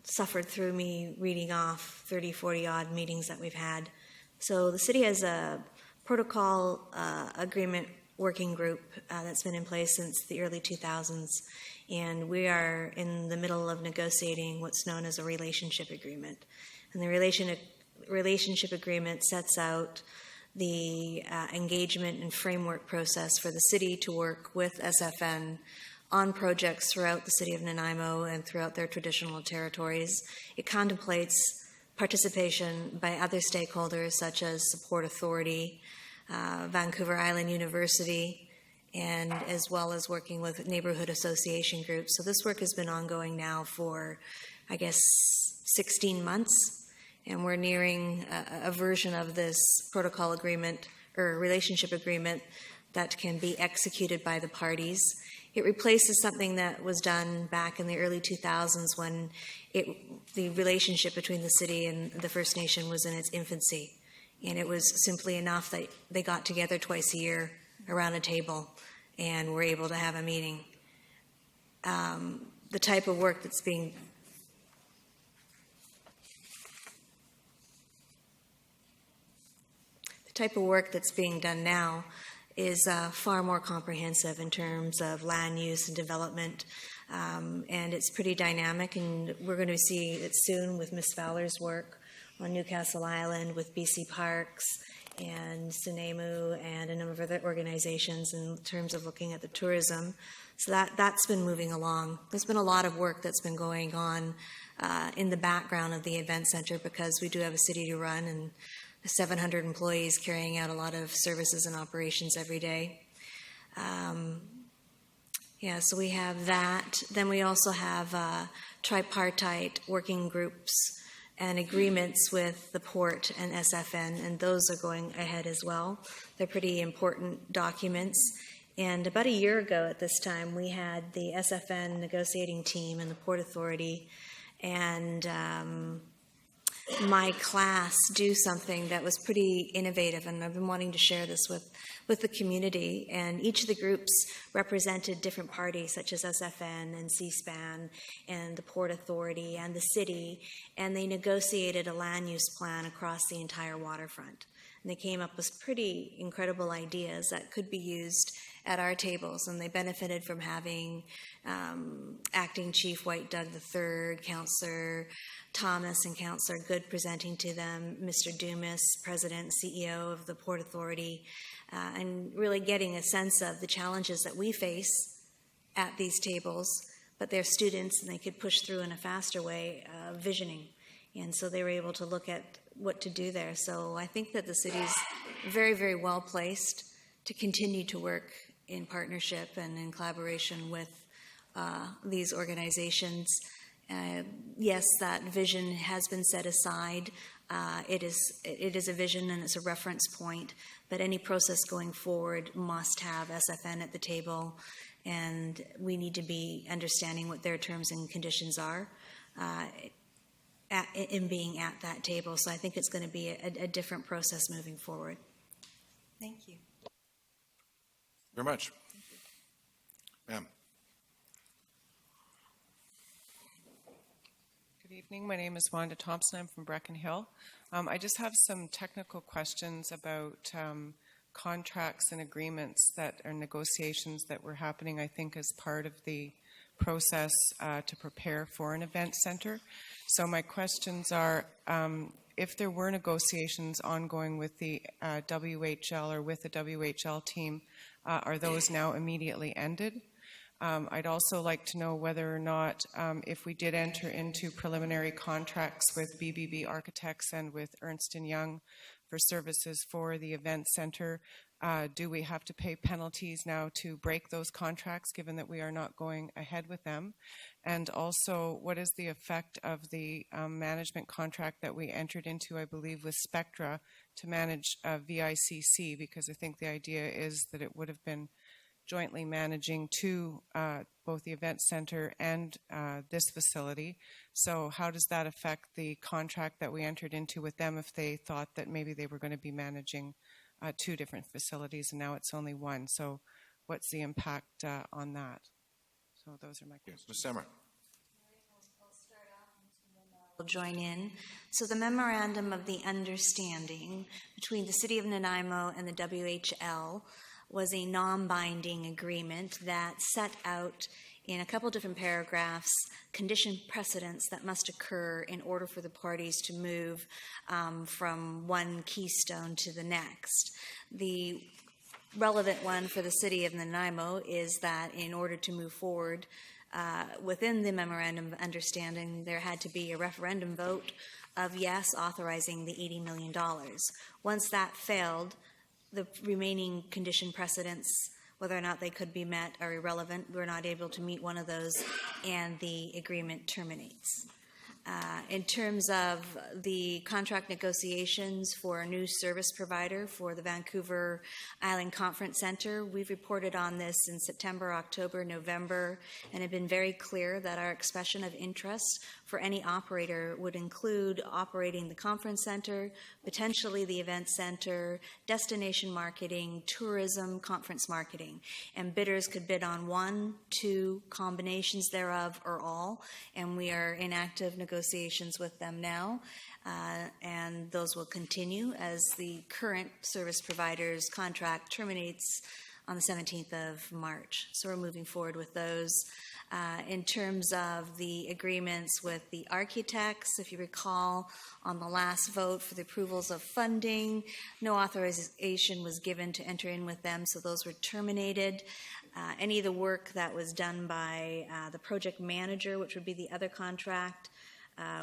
suffered through me reading off 30, 40 odd meetings that we've had. So the city has a protocol agreement working group that's been in place since the early 2000s, and we are in the middle of negotiating what's known as a relationship agreement. And the relationship agreement sets out the engagement and framework process for the city to work with SFN on projects throughout the city of Nanaimo and throughout their traditional territories. It contemplates participation by other stakeholders such as Support Authority, Vancouver Island University, and as well as working with neighborhood association groups. So this work has been ongoing now for, I guess, 16 months, and we're nearing a version of this protocol agreement or relationship agreement that can be executed by the parties. It replaces something that was done back in the early 2000s when the relationship between the city and the First Nation was in its infancy. And it was simply enough that they got together twice a year around a table and were able to have a meeting. The type of work that's being done now is far more comprehensive in terms of land use and development, and it's pretty dynamic, and we're going to see it soon with Ms. Fowler's work on Newcastle Island, with BC Parks, and Sunemu and a number of other organizations in terms of looking at the tourism. So that's been moving along. There's been a lot of work that's been going on in the background of the event center because we do have a city to run and 700 employees carrying out a lot of services and operations every day. So we have that. Then we also have tripartite working groups and agreements with the port and SFN, and those are going ahead as well. They're pretty important documents. And about a year ago at this time, we had the SFN negotiating team and the Port Authority and my class do something that was pretty innovative, and I've been wanting to share this with the community. And each of the groups represented different parties, such as SFN and C-SPAN and the Port Authority and the city, and they negotiated a land use plan across the entire waterfront. And they came up with pretty incredible ideas that could be used at our tables, and they benefited from having Acting Chief White Doug III, Councillor Thomas and Councillor Good presenting to them, Mr. Dumas, President, CEO of the Port Authority, and really getting a sense of the challenges that we face at these tables, but they're students and they could push through in a faster way, visioning. And so they were able to look at what to do there. So I think that the city's very, very well placed to continue to work in partnership and in collaboration with these organizations. Yes, that vision has been set aside. It is a vision and it's a reference point, but any process going forward must have SFN at the table, and we need to be understanding what their terms and conditions are in being at that table. So I think it's going to be a different process moving forward. Thank you. Very much. Ma'am. Good evening. My name is Wanda Thompson. I'm from Brecken Hill. I just have some technical questions about contracts and agreements that are negotiations that were happening, I think, as part of the process to prepare for an event center. So my questions are, if there were negotiations ongoing with the WHL or with the WHL team, are those now immediately ended? I'd also like to know whether or not, if we did enter into preliminary contracts with BBB Architects and with Ernst & Young for services for the event center, do we have to pay penalties now to break those contracts, given that we are not going ahead with them? And also, what is the effect of the management contract that we entered into, I believe, with Spectra to manage VICC? Because I think the idea is that it would have been jointly managing both the event center and this facility. So how does that affect the contract that we entered into with them if they thought that maybe they were going to be managing two different facilities and now it's only one? So what's the impact on that? So those are my questions. Ms. Semmer. Will join in. So the memorandum of the understanding between the City of Nanaimo and the WHL was a non-binding agreement that set out in a couple different paragraphs condition precedents that must occur in order for the parties to move from one keystone to the next. The relevant one for the City of Nanaimo is that in order to move forward within the memorandum of understanding, there had to be a referendum vote of yes, authorizing the $80 million. Once that failed, the remaining condition precedents, whether or not they could be met, are irrelevant. We're not able to meet one of those, and the agreement terminates. In terms of the contract negotiations for a new service provider for the Vancouver Island Conference Center, we've reported on this in September, October, November, and have been very clear that our expression of interest for any operator would include operating the conference center, potentially the event center, destination marketing, tourism, conference marketing. And bidders could bid on one, two, combinations thereof, or all. And we are in active negotiations with them now. And those will continue as the current service provider's contract terminates on the 17th of March. So we're moving forward with those. in terms of the agreements with the architects. If you recall, on the last vote for the approvals of funding, no authorization was given to enter in with them, so those were terminated. Any of the work that was done by the project manager, which would be the other contract,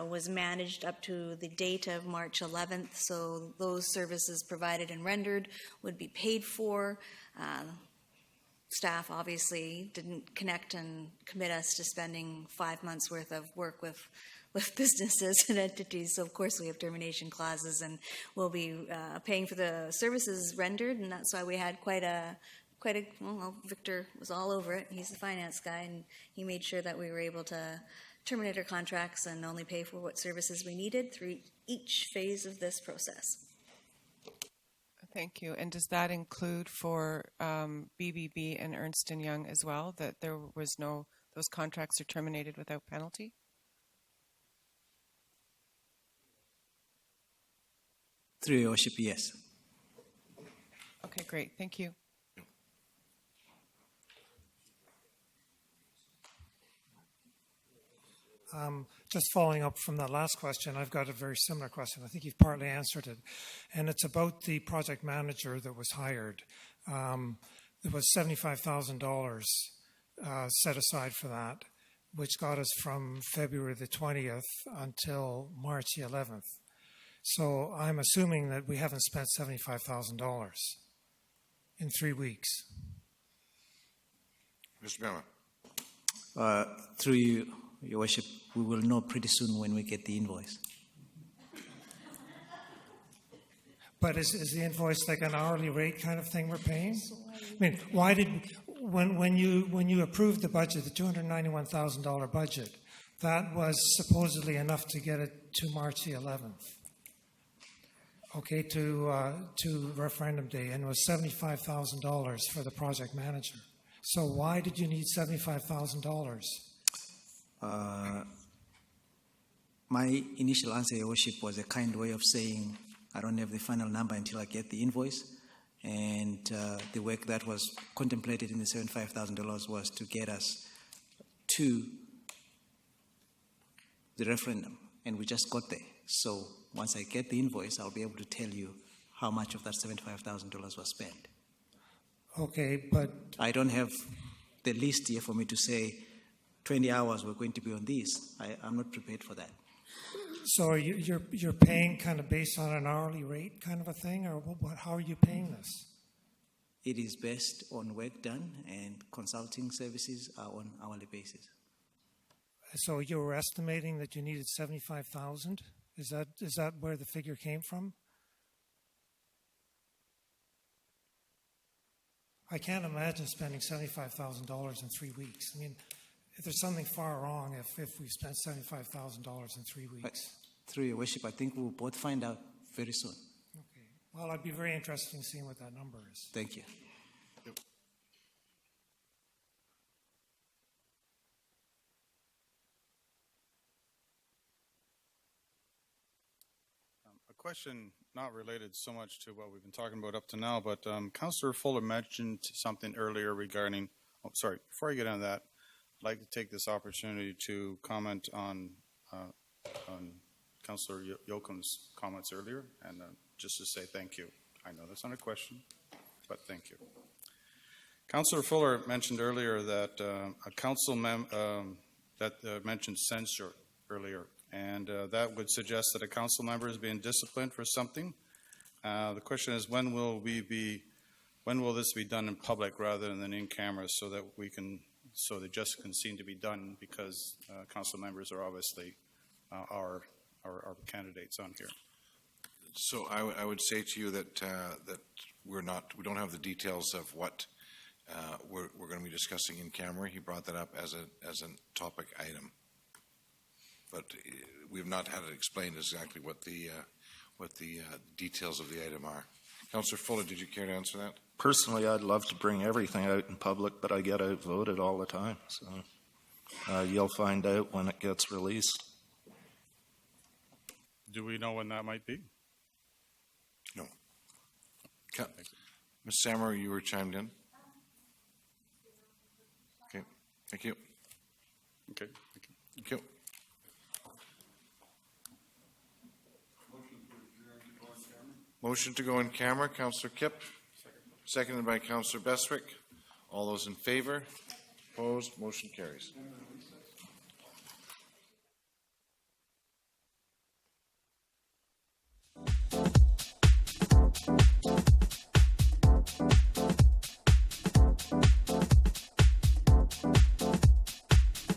was managed up to the date of March 11th, so those services provided and rendered would be paid for. Staff obviously didn't connect and commit us to spending 5 months' worth of work with businesses and entities, so of course we have termination clauses, and we'll be paying for the services rendered, and that's why we had quite a well, Victor was all over it. He's the finance guy, and he made sure that we were able to terminate our contracts and only pay for what services we needed through each phase of this process. Thank you. And does that include for BBB and Ernst & Young as well, that there was those contracts are terminated without penalty? Through your worship, yes. Okay, great. Thank you. Just following up from that last question, I've got a very similar question. I think you've partly answered it. And it's about the project manager that was hired. There was $75,000 set aside for that, which got us from February the 20th until March the 11th. So I'm assuming that we haven't spent $75,000 in 3 weeks. Mr. Miller. Through you, Your Worship, we will know pretty soon when we get the invoice. But is the invoice like an hourly rate kind of thing we're paying? I mean, why did when you approved the budget, the $291,000 budget, that was supposedly enough to get it to March the 11th? Okay, to referendum day, and it was $75,000 for the project manager. So why did you need $75,000? My initial answer, Your Worship, was a kind way of saying I don't have the final number until I get the invoice. And the work that was contemplated in the $75,000 was to get us to the referendum. And we just got there. So once I get the invoice, I'll be able to tell you how much of that $75,000 was spent. Okay, but I don't have the list here for me to say 20 hours we're going to be on this. I'm not prepared for that. So you're paying kind of based on an hourly rate kind of a thing, or how are you paying this? It is based on work done, and consulting services are on hourly basis. So you were estimating that you needed $75,000? Is that where the figure came from? I can't imagine spending $75,000 in 3 weeks. I mean, if there's something far wrong if we spent $75,000 in 3 weeks. But through Your Worship, I think we'll both find out very soon. Okay. Well, I'd be very interested in seeing what that number is. Thank you. A question not related so much to what we've been talking about up to now, but Councillor Fuller mentioned something earlier regarding, before I get into that, I'd like to take this opportunity to comment on Councillor Yoakum's comments earlier, and just to say thank you. I know that's not a question, but thank you. Councillor Fuller mentioned earlier that a council mentioned censure earlier, and that would suggest that a council member is being disciplined for something. The question is, when will this be done in public rather than in camera, so that the justice can seem to be done, because council members are obviously our candidates on here. So I would say to you that we don't have the details of what we're going to be discussing in camera. He brought that up as a topic item, but we've not had it explained exactly what the details of the item are. Councillor Fuller, did you care to answer that? Personally, I'd love to bring everything out in public, but I get outvoted all the time. So you'll find out when it gets released. Do we know when that might be? No. Ms. Sammer, you were chimed in. Okay, thank you. Okay, Thank you. Motion to go in camera, Councillor Kipp. Seconded by Councillor Bestwick. All those in favor? Opposed? Motion carries.